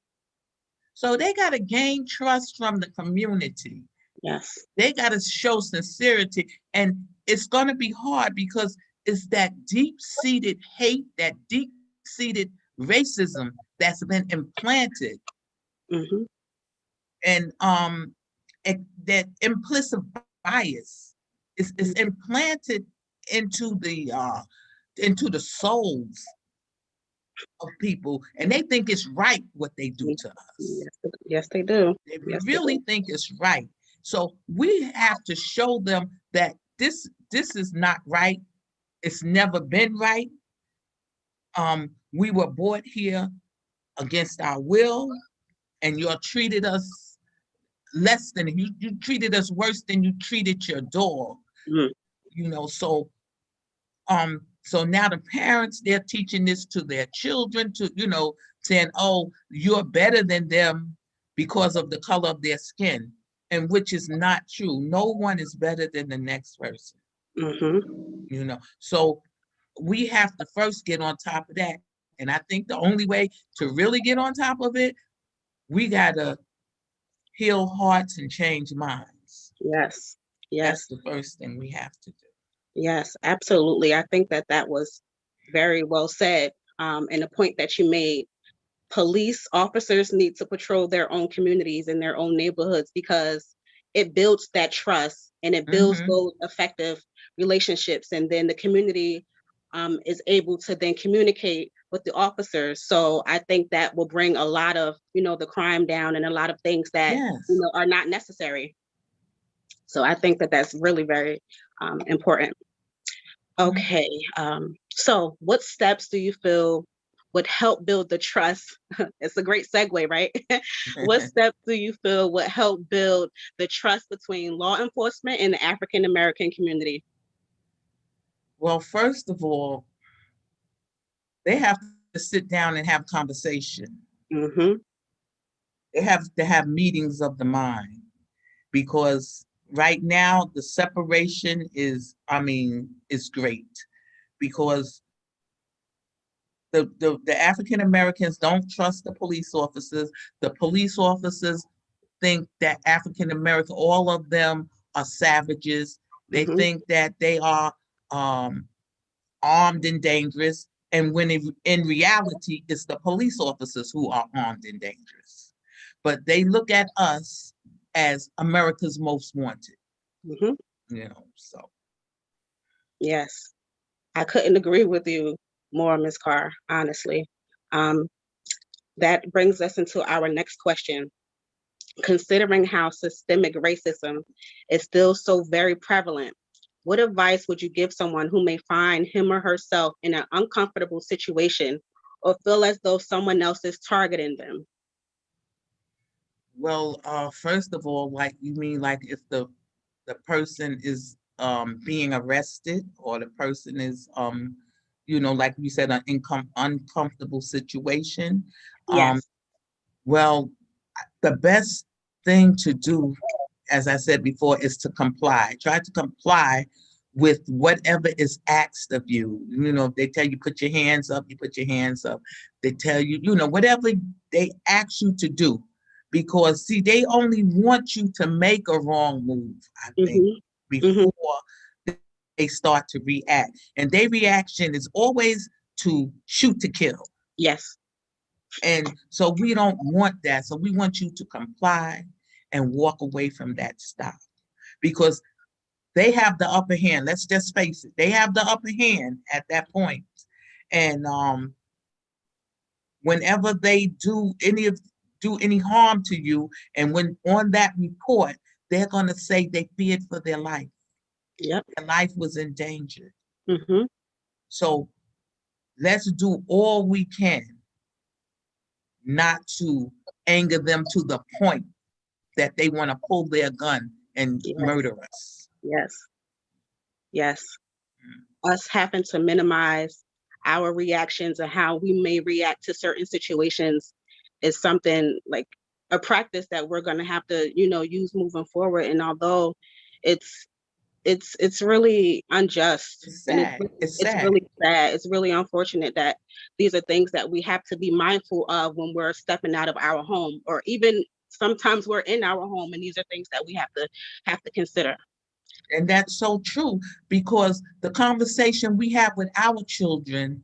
So they got to gain trust from the community. Yes. They got to show sincerity. And it's going to be hard, because it's that deep-seated hate, that deep-seated racism that's been implanted. And that implicit bias is implanted into the souls of people, and they think it's right what they do to us. Yes, they do. They really think it's right. So we have to show them that this is not right. It's never been right. We were brought here against our will, and you treated us less than you treated us worse than you treated your dog. So now the parents, they're teaching this to their children, to saying, oh, you're better than them because of the color of their skin, and which is not true. No one is better than the next person. So we have to first get on top of that. And I think the only way to really get on top of it, we gotta heal hearts and change minds. Yes. That's the first thing we have to do. Yes, absolutely. I think that was very well said. And the point that you made, police officers need to patrol their own communities and their own neighborhoods, because it builds that trust and it builds those effective relationships. And then the community is able to then communicate with the officers. So I think that will bring a lot of, the crime down, and a lot of things that are not necessary. So I think that that's really very important. Okay, so what steps do you feel would help build the trust? It's a great segue, right? What steps do you feel would help build the trust between law enforcement and the African American community? Well, first of all, they have to sit down and have conversation. They have to have meetings of the mind, because right now the separation is great, because the African Americans don't trust the police officers. The police officers think that African American, all of them are savages. They think that they are armed and dangerous. And when in reality, it's the police officers who are armed and dangerous. But they look at us as America's most wanted. You know, so. Yes, I couldn't agree with you more, Ms. Carr, honestly. That brings us into our next question. Considering how systemic racism is still so very prevalent, what advice would you give someone who may find him or herself in an uncomfortable situation or feel as though someone else is targeting them? Well, first of all, like you mean like if the person is being arrested or the person is you know, like you said, an uncomfortable situation. Yes. Well, the best thing to do, as I said before, is to comply. Try to comply with whatever is asked of you. You know, if they tell you put your hands up, you put your hands up. They tell you, you know, whatever they ask you to do. Because see, they only want you to make a wrong move, I think, before they start to react. And their reaction is always to shoot to kill. Yes. And so we don't want that. So we want you to comply and walk away from that stop, because they have the upper hand. Let's just face it. They have the upper hand at that point. And whenever they do any harm to you, and when on that report, they're going to say they feared for their life. Yep. Their life was in danger. So let's do all we can not to anger them to the point that they want to pull their gun and murder us. Yes. Yes. Us having to minimize our reactions and how we may react to certain situations is something like a practice that we're going to have to, you know, use moving forward. And although it's really unjust. It's sad. It's really sad. It's really unfortunate that these are things that we have to be mindful of when we're stepping out of our home, or even sometimes we're in our home, and these are things that we have to consider. And that's so true, because the conversation we have with our children,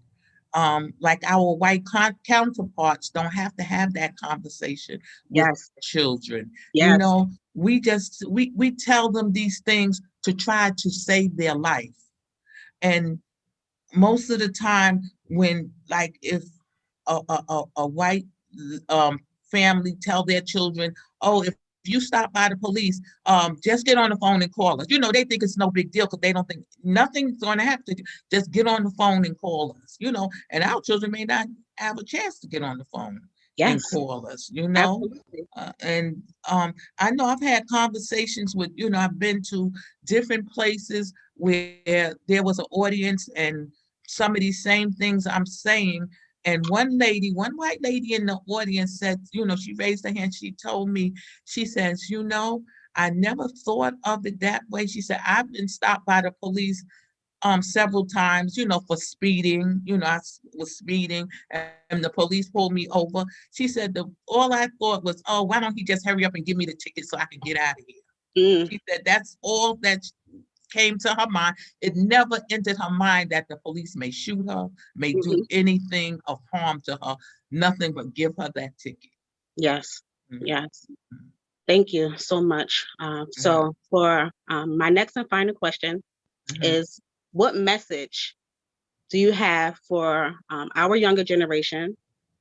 like our white counterparts, don't have to have that conversation with children. You know, we tell them these things to try to save their life. And most of the time, when like if a white family tell their children, oh, if you stop by the police, just get on the phone and call us. You know, they think it's no big deal because they don't think nothing's going to happen. Just get on the phone and call us, you know, and our children may not have a chance to get on the phone and call us, you know. I know I've had conversations with, you know, I've been to different places where there was an audience and some of these same things I'm saying. And one white lady in the audience said, you know, she raised her hand. She told me, she says, you know, I never thought of it that way. She said, I've been stopped by the police several times, you know, for speeding. You know, I was speeding and the police pulled me over. She said, all I thought was, oh, why don't he just hurry up and give me the ticket so I can get out of here? She said, that's all that came to her mind. It never entered her mind that the police may shoot her, may do anything of harm to her, nothing but give her that ticket. Yes, yes. Thank you so much. So for my next and final question is, what message do you have for our younger generation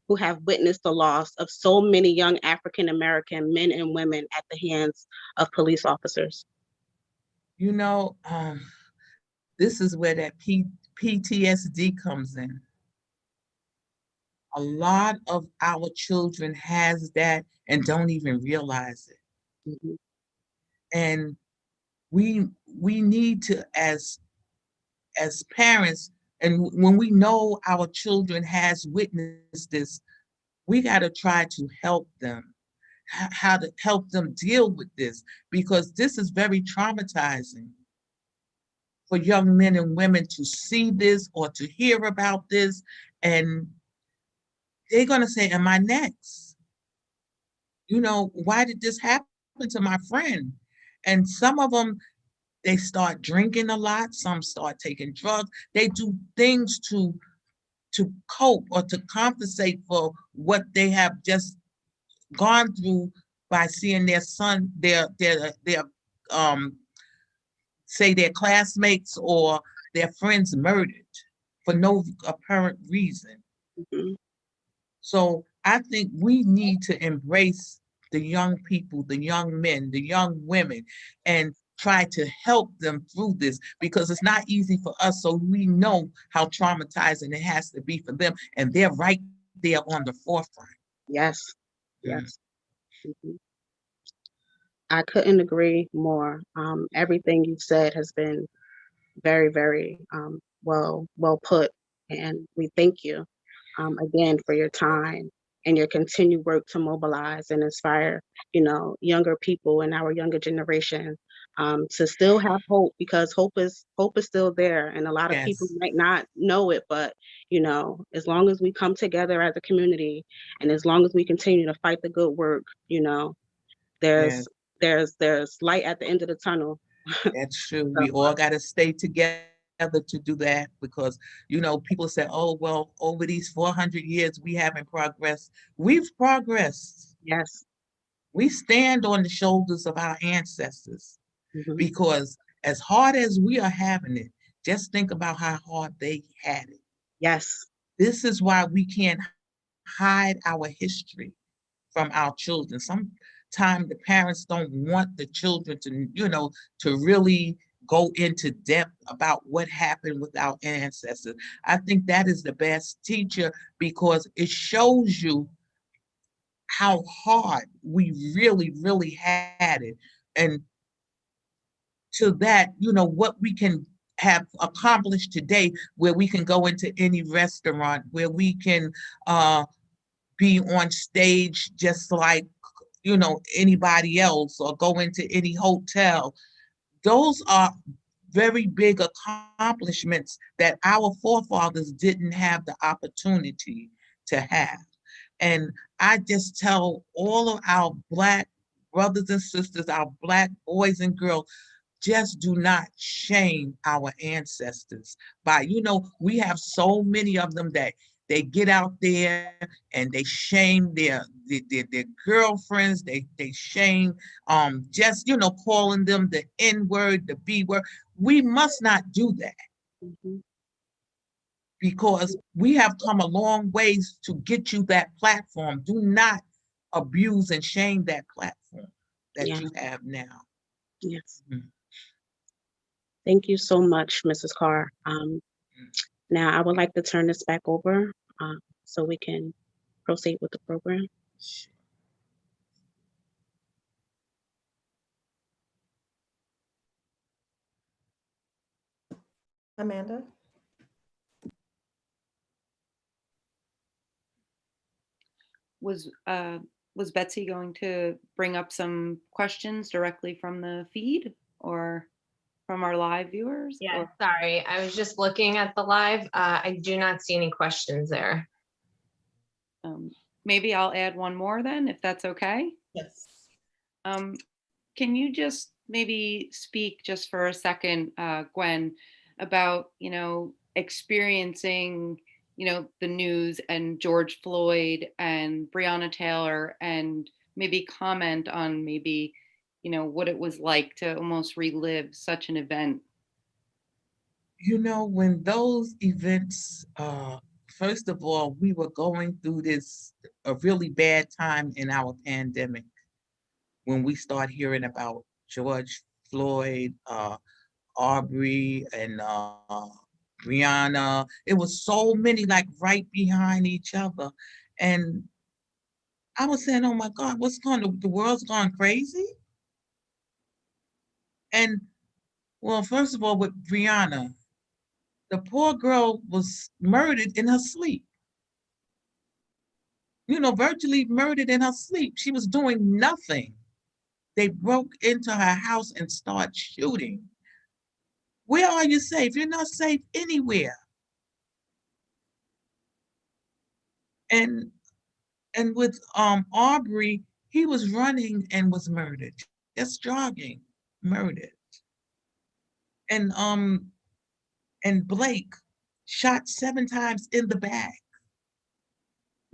who have witnessed the loss of so many young African-American men and women at the hands of police officers? You know, this is where that PTSD comes in. A lot of our children has that and don't even realize it. And we need to, as parents, and when we know our children has witnessed this, we got to try to help them, how to help them deal with this, because this is very traumatizing for young men and women to see this or to hear about this. And they're going to say, am I next? You know, why did this happen to my friend? And some of them, they start drinking a lot. Some start taking drugs. They do things to cope or to compensate for what they have just gone through by seeing their son, their say their classmates or their friends murdered for no apparent reason. Mhm. So I think we need to embrace the young people, the young men, the young women, and try to help them through this, because it's not easy for us. So we know how traumatizing it has to be for them. And they're right there on the forefront. Yes. Yes. Mhm. I couldn't agree more. Everything you said has been very, very well put, and we thank you again for your time and your continued work to mobilize and inspire, younger people in our younger generation to still have hope, because hope is still there, and a lot of people Yes. might not know it, but as long as we come together as a community, and as long as we continue to fight the good work, there's Yes, there's light at the end of the tunnel. that's true. So, We all got to stay together to do that, because, people say, oh, well, over these 400 years, we haven't progressed. We've progressed. yes. We stand on the shoulders of our ancestors, Mhm. because as hard as we are having it, just think about how hard they had it. Yes. This is why we can't hide our history from our children. Sometimes the parents don't want the children to really go into depth about what happened with our ancestors. I think that is the best teacher, because it shows you how hard we really, really had it. And to that, what we can have accomplished today, where we can go into any restaurant, where we can be on stage just like anybody else, or go into any hotel. Those are very big accomplishments that our forefathers didn't have the opportunity to have. And I just tell all of our Black brothers and sisters, our Black boys and girls, just do not shame our ancestors. We have so many of them that they get out there and they shame their girlfriends. They shame just calling them the N word, the B word. We must not do that, Mhm. because we have come a long ways to get you that platform. Do not abuse and shame that platform that Yeah. you have now. Yes. Mhm. Thank you so much, Mrs. Carr. Now I would like to turn this back over so we can proceed with the program. Amanda? Was Betsy going to bring up some questions directly from the feed or from our live viewers? Yeah, sorry. I was just looking at the live. I do not see any questions there. Maybe I'll add one more then, if that's okay. Yes. Can you just maybe speak just for a second, Gwen, about, experiencing, the news and George Floyd and Breonna Taylor, and maybe comment on maybe, what it was like to almost relive such an event? When those events, first of all, we were going through a really bad time in our pandemic when we start hearing about George Floyd, Aubrey, and Breonna. It was so many, like, right behind each other. And I was saying, oh my God, the world's gone crazy? And, well, first of all, with Breonna, the poor girl was murdered in her sleep. Virtually murdered in her sleep. She was doing nothing. They broke into her house and started shooting. Where are you safe? You're not safe anywhere. And And with Aubrey, he was running and was murdered, just jogging, murdered. And Blake shot 7 times in the back.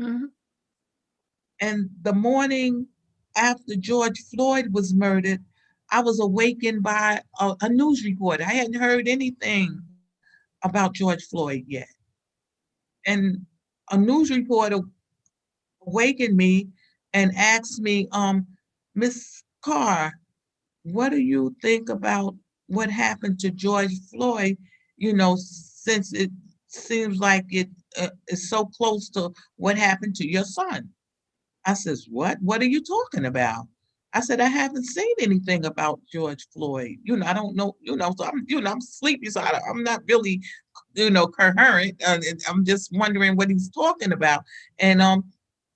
Mhm. And the morning after George Floyd was murdered, I was awakened by a news report. I hadn't heard anything about George Floyd yet. And a news reporter awakened me and asked me, Miss Carr, what do you think about what happened to George Floyd, since it seems like it is so close to what happened to your son? I says, what? What are you talking about? I said, I haven't seen anything about George Floyd. I don't know, so I'm sleepy, so I'm not really, coherent. I'm just wondering what he's talking about. And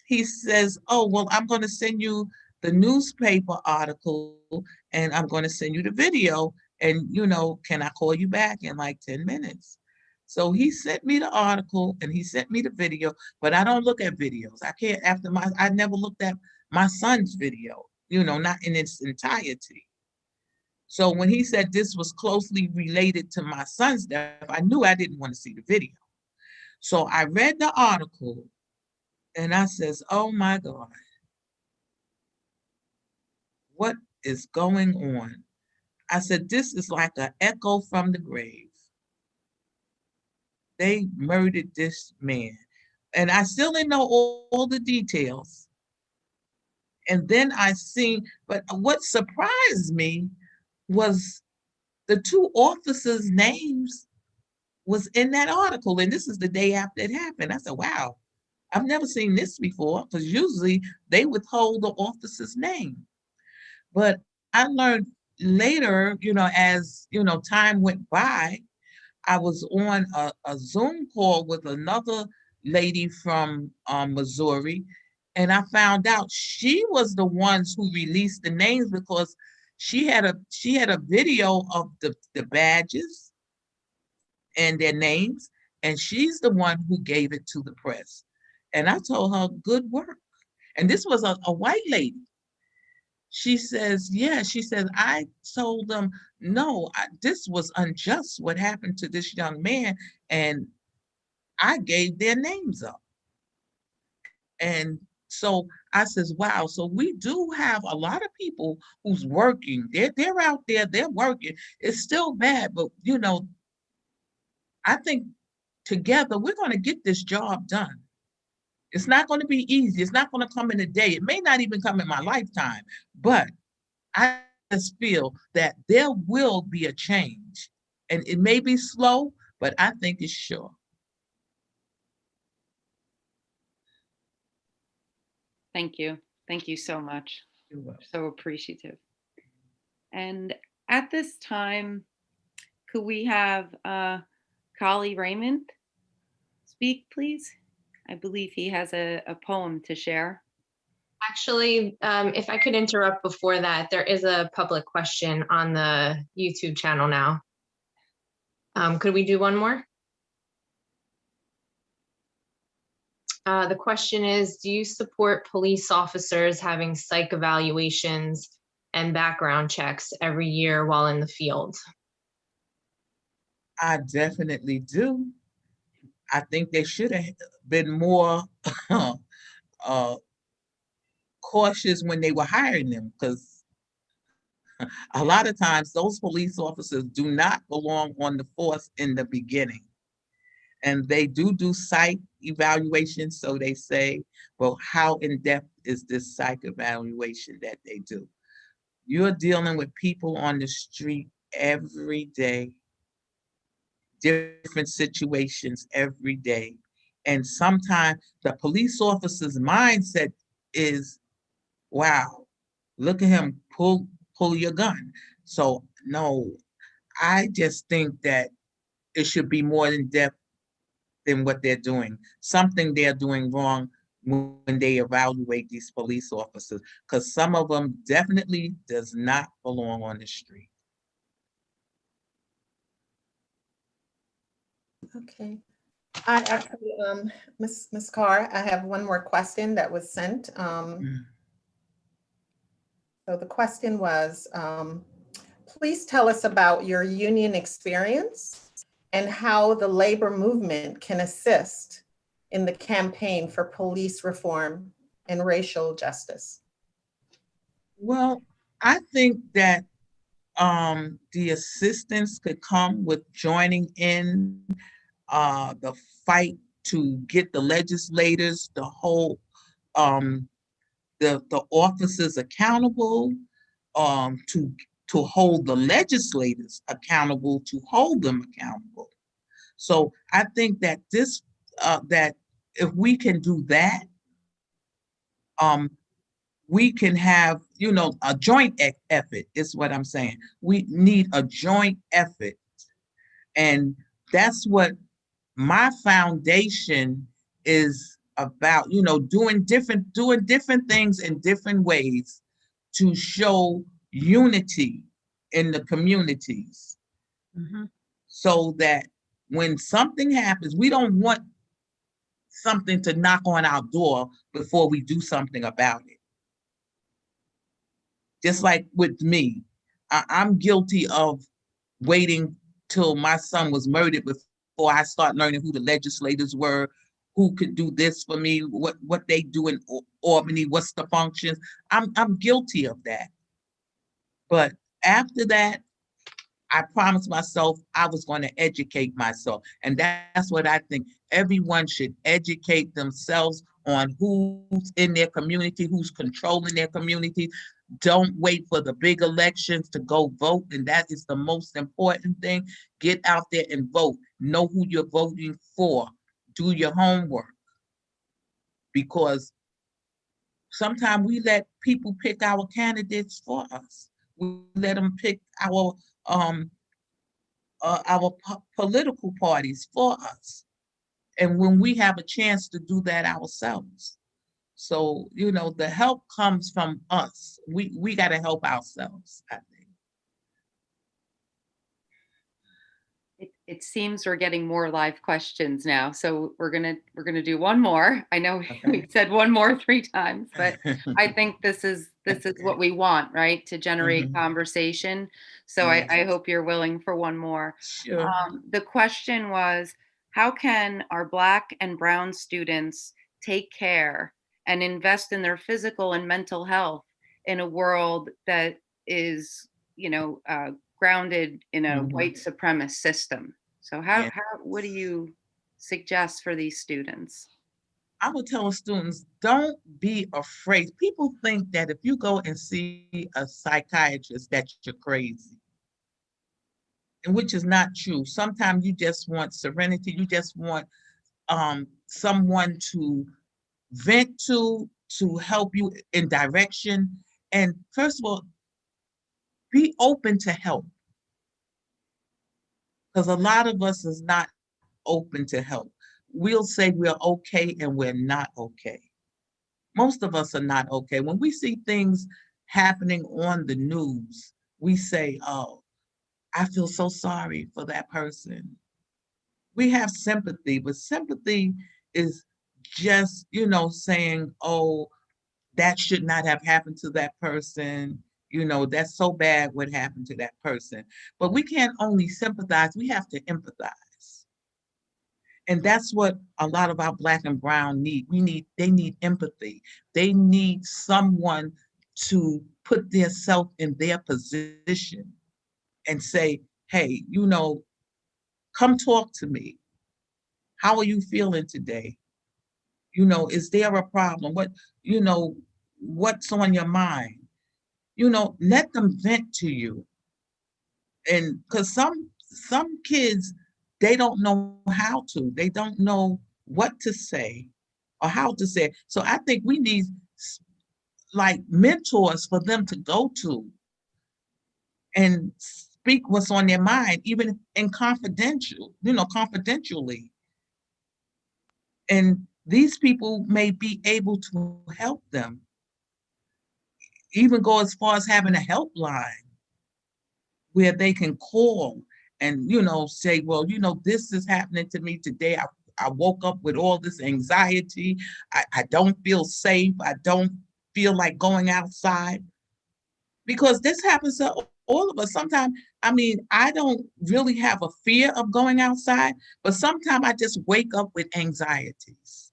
he says, oh, well, I'm going to send you the newspaper article and I'm going to send you the video. And, can I call you back in like 10 minutes? So he sent me the article and he sent me the video, but I don't look at videos. I can't, I never looked at my son's video, not in its entirety. So when he said this was closely related to my son's death, I knew I didn't want to see the video. So I read the article and I says, oh my God, what is going on? I said, this is like an echo from the grave. They murdered this man. And I still didn't know all the details. And then I seen, but what surprised me was the 2 officers' names was in that article. And this is the day after it happened. I said, wow, I've never seen this before, because usually they withhold the officer's name. But I learned later, as, time went by, I was on a Zoom call with another lady from Missouri, and I found out she was the ones who released the names, because she had a video of the badges and their names, and she's the one who gave it to the press. And I told her, good work. And this was a white lady. She says, yeah, she says, I told them, no, this was unjust what happened to this young man, and I gave their names up. And so I says, wow, so we do have a lot of people who's working. They're out there, they're working. It's still bad, but I think together we're going to get this job done. It's not going to be easy. It's not going to come in a day. It may not even come in my lifetime, but I just feel that there will be a change, and it may be slow, but I think it's sure. Thank you. Thank you so much. You're welcome. So appreciative. And at this time, could we have Kali Raymond speak, please? I believe he has a poem to share. Actually, if I could interrupt before that, there is a public question on the YouTube channel now. Could we do one more? The question is, do you support police officers having psych evaluations and background checks every year while in the field? I definitely do. I think they should have been more cautious when they were hiring them, because a lot of times those police officers do not belong on the force in the beginning. And they do psych evaluations, so they say, well, how in-depth is this psych evaluation that they do? You're dealing with people on the street every day, different situations every day. And sometimes the police officer's mindset is, wow, look at him, pull your gun. So no, I just think that it should be more in depth than what they're doing. Something they're doing wrong when they evaluate these police officers, because some of them definitely does not belong on the street. Okay. I actually, Ms. Carr, I have one more question that was sent. So the question was, please tell us about your union experience and how the labor movement can assist in the campaign for police reform and racial justice. Well, I think that the assistance could come with joining in the fight to get the legislators to hold the officers accountable, to hold the legislators accountable, to hold them accountable. So I think that that if we can do that, we can have, a joint effort is what I'm saying. We need a joint effort. And that's what my foundation is about, doing different things in different ways to show unity in the communities. So that when something happens, we don't want something to knock on our door before we do something about it. Just like with me, I'm guilty of waiting till my son was murdered before I start learning who the legislators were, who could do this for me, what they do in Albany, what's the functions. I'm guilty of that. But after that, I promised myself I was going to educate myself. And that's what I think. Everyone should educate themselves on who's in their community, who's controlling their community. Don't wait for the big elections to go vote. And that is the most important thing. Get out there and vote. Know who you're voting for. Do your homework. Because sometimes we let people pick our candidates for us. We let them pick our political parties for us. And when we have a chance to do that ourselves. So, the help comes from us. We got to help ourselves, I think. It seems we're getting more live questions now. So we're gonna do one more. I know we said one more 3 times, but I think this is what we want, right? To generate conversation. So I hope you're willing for one more. Sure. The question was, how can our Black and Brown students take care and invest in their physical and mental health in a world that is, grounded in a white supremacist system? So what do you suggest for these students? I would tell students, don't be afraid. People think that if you go and see a psychiatrist, that you're crazy. And which is not true. Sometimes you just want serenity. You just want someone to vent to help you in direction. And first of all, be open to help. Because a lot of us is not open to help. We'll say we're okay and we're not okay. Most of us are not okay. When we see things happening on the news, we say, oh, I feel so sorry for that person. We have sympathy, but sympathy is just, saying, oh, that should not have happened to that person. That's so bad what happened to that person. But we can't only sympathize, we have to empathize. And that's what a lot of our Black and Brown need. They need empathy. They need someone to put themselves in their position and say, hey, come talk to me. How are you feeling today? Is there a problem? What's on your mind? Let them vent to you. And because some kids, they don't know how to. They don't know what to say or how to say it. So I think we need like mentors for them to go to and speak what's on their mind, even in confidentially. And these people may be able to help them. Even go as far as having a helpline where they can call and, say, well, this is happening to me today. woke up with all this anxiety. I don't feel safe. I don't feel like going outside, because this happens to all of us. Sometimes, I mean, I don't really have a fear of going outside, but sometimes I just wake up with anxieties.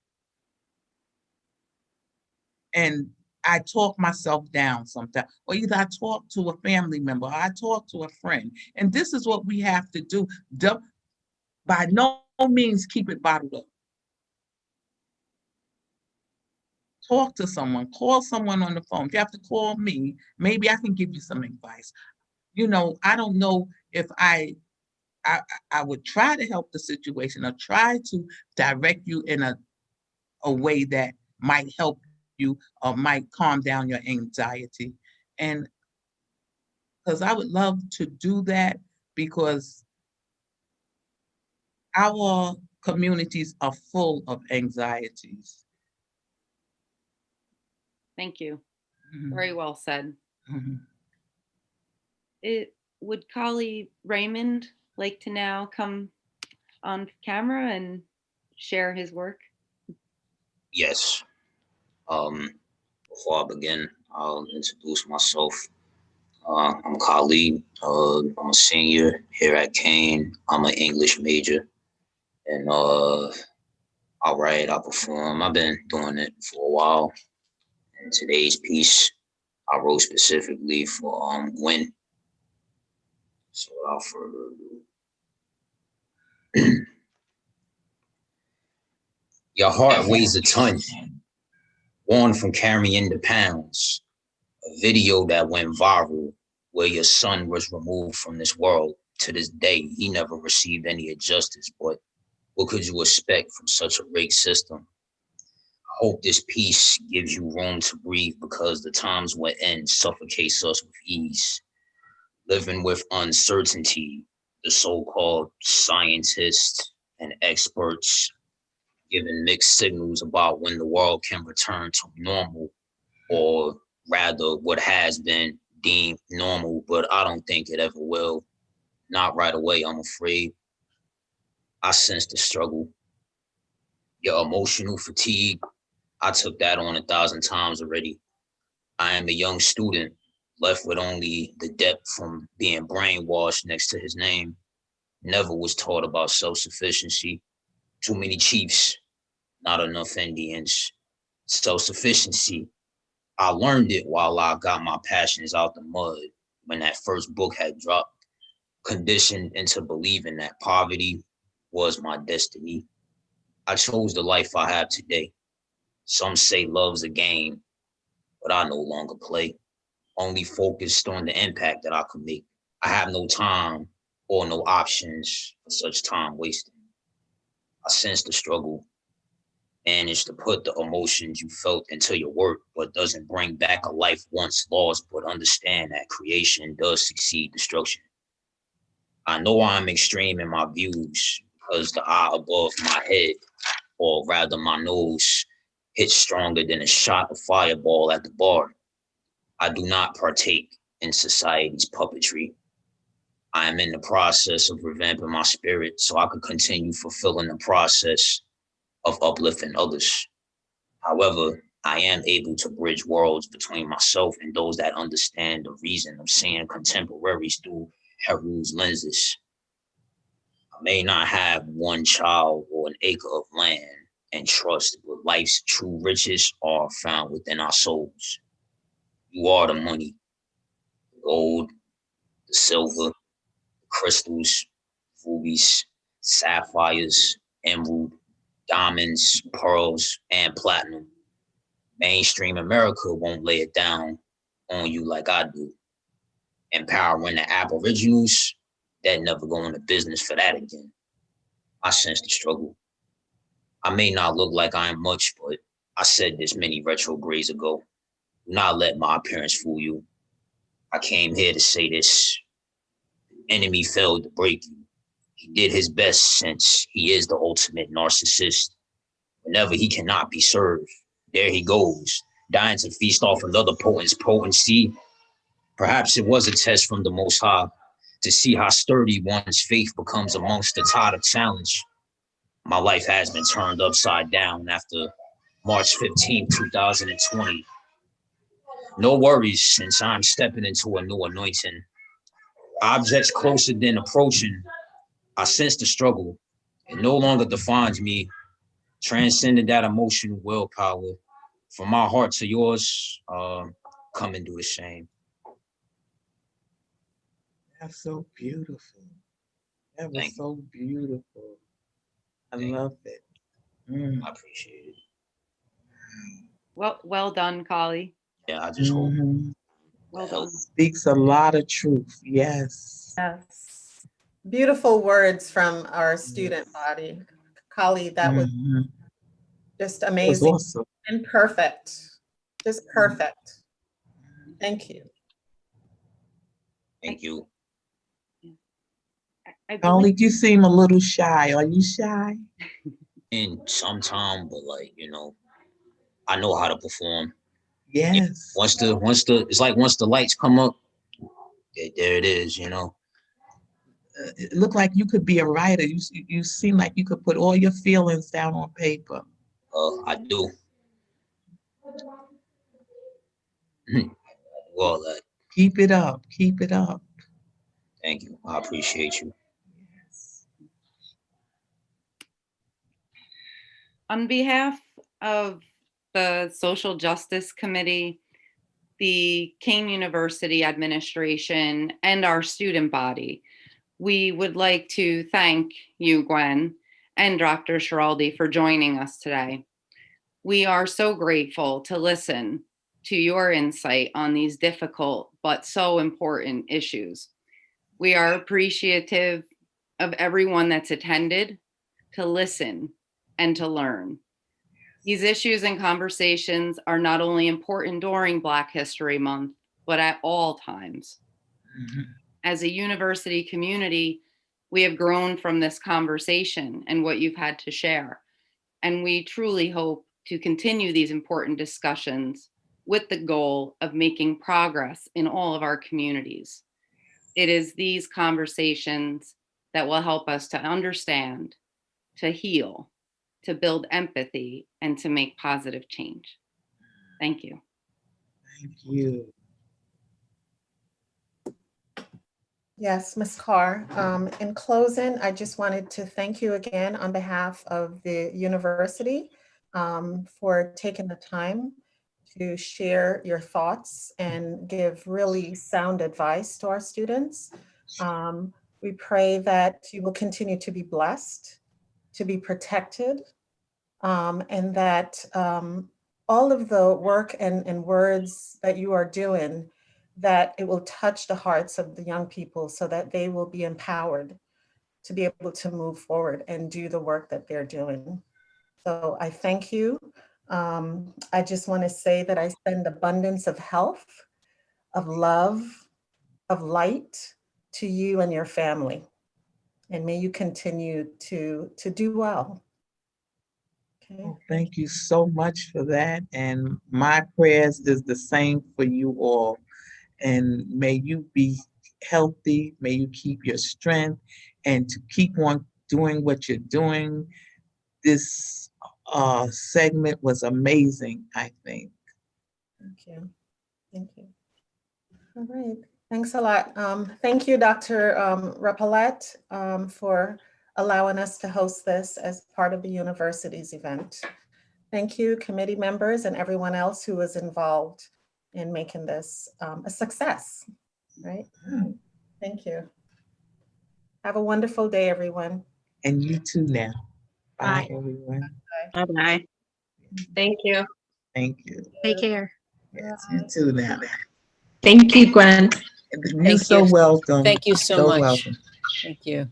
And I talk myself down sometimes, or either I talk to a family member, or I talk to a friend. And this is what we have to do. By no means keep it bottled up. Talk to someone, call someone on the phone. If you have to call me, maybe I can give you some advice. You know, I don't know if I would try to help the situation or try to direct you in a way that might help you or might calm down your anxiety. And because I would love to do that, because our communities are full of anxieties. Thank you. Mhm. Very well said. Mhm. Would colleague Raymond like to now come on camera and share his work? Yes. Before I begin, I'll introduce myself. I'm Khalid. I'm a senior here at Kean. I'm an English major. And I write, I perform. I've been doing it for a while. And today's piece, I wrote specifically for Gwen. So without further ado. Your heart weighs a ton, worn from carrying the pounds. A video that went viral where your son was removed from this world. To this day, he never received any justice, but what could you expect from such a rigged system? I hope this piece gives you room to breathe, because the times what end suffocates us with ease. Living with uncertainty, the so-called scientists and experts giving mixed signals about when the world can return to normal, or rather what has been deemed normal, but I don't think it ever will. Not right away, I'm afraid. I sense the struggle. Your emotional fatigue, I took that on 1,000 times already. I am a young student, left with only the depth from being brainwashed next to his name. Never was taught about self-sufficiency. Too many chiefs, not enough Indians. Self-sufficiency, I learned it while I got my passions out the mud, when that first book had dropped, conditioned into believing that poverty was my destiny. I chose the life I have today. Some say love's a game, but I no longer play, only focused on the impact that I could make. I have no time or no options for such time wasting. I sense the struggle, managed to put the emotions you felt into your work, but doesn't bring back a life once lost, but understand that creation does succeed destruction. I know I'm extreme in my views, because the eye above my head, or rather my nose, hits stronger than a shot of fireball at the bar. I do not partake in society's puppetry. I am in the process of revamping my spirit so I can continue fulfilling the process of uplifting others. However, I am able to bridge worlds between myself and those that understand the reason of seeing contemporaries through Heru's lenses. I may not have one child or an acre of land and trust, but life's true riches are found within our souls. You are the money, the gold, the silver, the crystals, rubies, sapphires, emerald, diamonds, pearls, and platinum. Mainstream America won't lay it down on you like I do. Empowering the aboriginals, that never go into business for that again. I sense the struggle. I may not look like I am much, but I said this many retrogrades ago. Do not let my appearance fool you. I came here to say this. The enemy failed to break you. He did his best, since he is the ultimate narcissist. Whenever he cannot be served, there he goes, dying to feast off another potent's potency. Perhaps it was a test from the Most High to see how sturdy one's faith becomes amongst the tide of challenge. my life has been turned upside down after March 15, 2020. No worries, since I'm stepping into a new anointing. Objects closer than approaching, I sense the struggle. It no longer defines me. Transcending that emotional willpower. From my heart to yours, come and do the same. That's so beautiful. That was so beautiful. I love it. I appreciate it. Well done, Kali. Yeah, I just hope. Well done. Speaks a lot of truth. Yes. Yes. Beautiful words from our student body. Kali, that was just amazing. Was awesome. And perfect. Just perfect. Thank you. Thank you. Kali, you seem a little shy. Are you shy? And sometime, but like, you know, I know how to perform. Yes. Once it's like once the lights come up, there it is, you know. It looked like you could be a writer. You seem like you could put all your feelings down on paper. I do. Well, keep it up. Keep it up. Thank you. I appreciate you. On behalf of the Social Justice Committee, the Kean University administration, and our student body, we would like to thank you, Gwen, and Dr. Schiraldi for joining us today. We are so grateful to listen to your insight on these difficult but so important issues. We are appreciative of everyone that's attended to listen and to learn. These issues and conversations are not only important during Black History Month, but at all times. As a university community, we have grown from this conversation and what you've had to share. And we truly hope to continue these important discussions with the goal of making progress in all of our communities. It is these conversations that will help us to understand, to heal, to build empathy, and to make positive change. Thank you. Thank you. Yes, Ms. Carr. In closing, I just wanted to thank you again on behalf of the university for taking the time to share your thoughts and give really sound advice to our students. We pray that you will continue to be blessed, to be protected, and that all of the work and words that you are doing, that it will touch the hearts of the young people so that they will be empowered to be able to move forward and do the work that they're doing. So I thank you. I just want to say that I send abundance of health, of love, of light to you and your family. And may you continue to do well. Okay. Oh, thank you so much for that. And my prayers is the same for you all. And may you be healthy. May you keep your strength and to keep on doing what you're doing. This segment was amazing, I think. Thank you. Thank you. All right. Thanks a lot. Thank you, Dr. Rapalette, for allowing us to host this as part of the university's event. Thank you, committee members and everyone else who was involved in making this a success, right? Thank you. Have a wonderful day, everyone. And you too now. Bye, everyone. Bye-bye. Thank you. Thank you. Take care. Yes, you too now. Thank you, Gwen. You're so welcome. Thank you so much. Welcome. Thank you.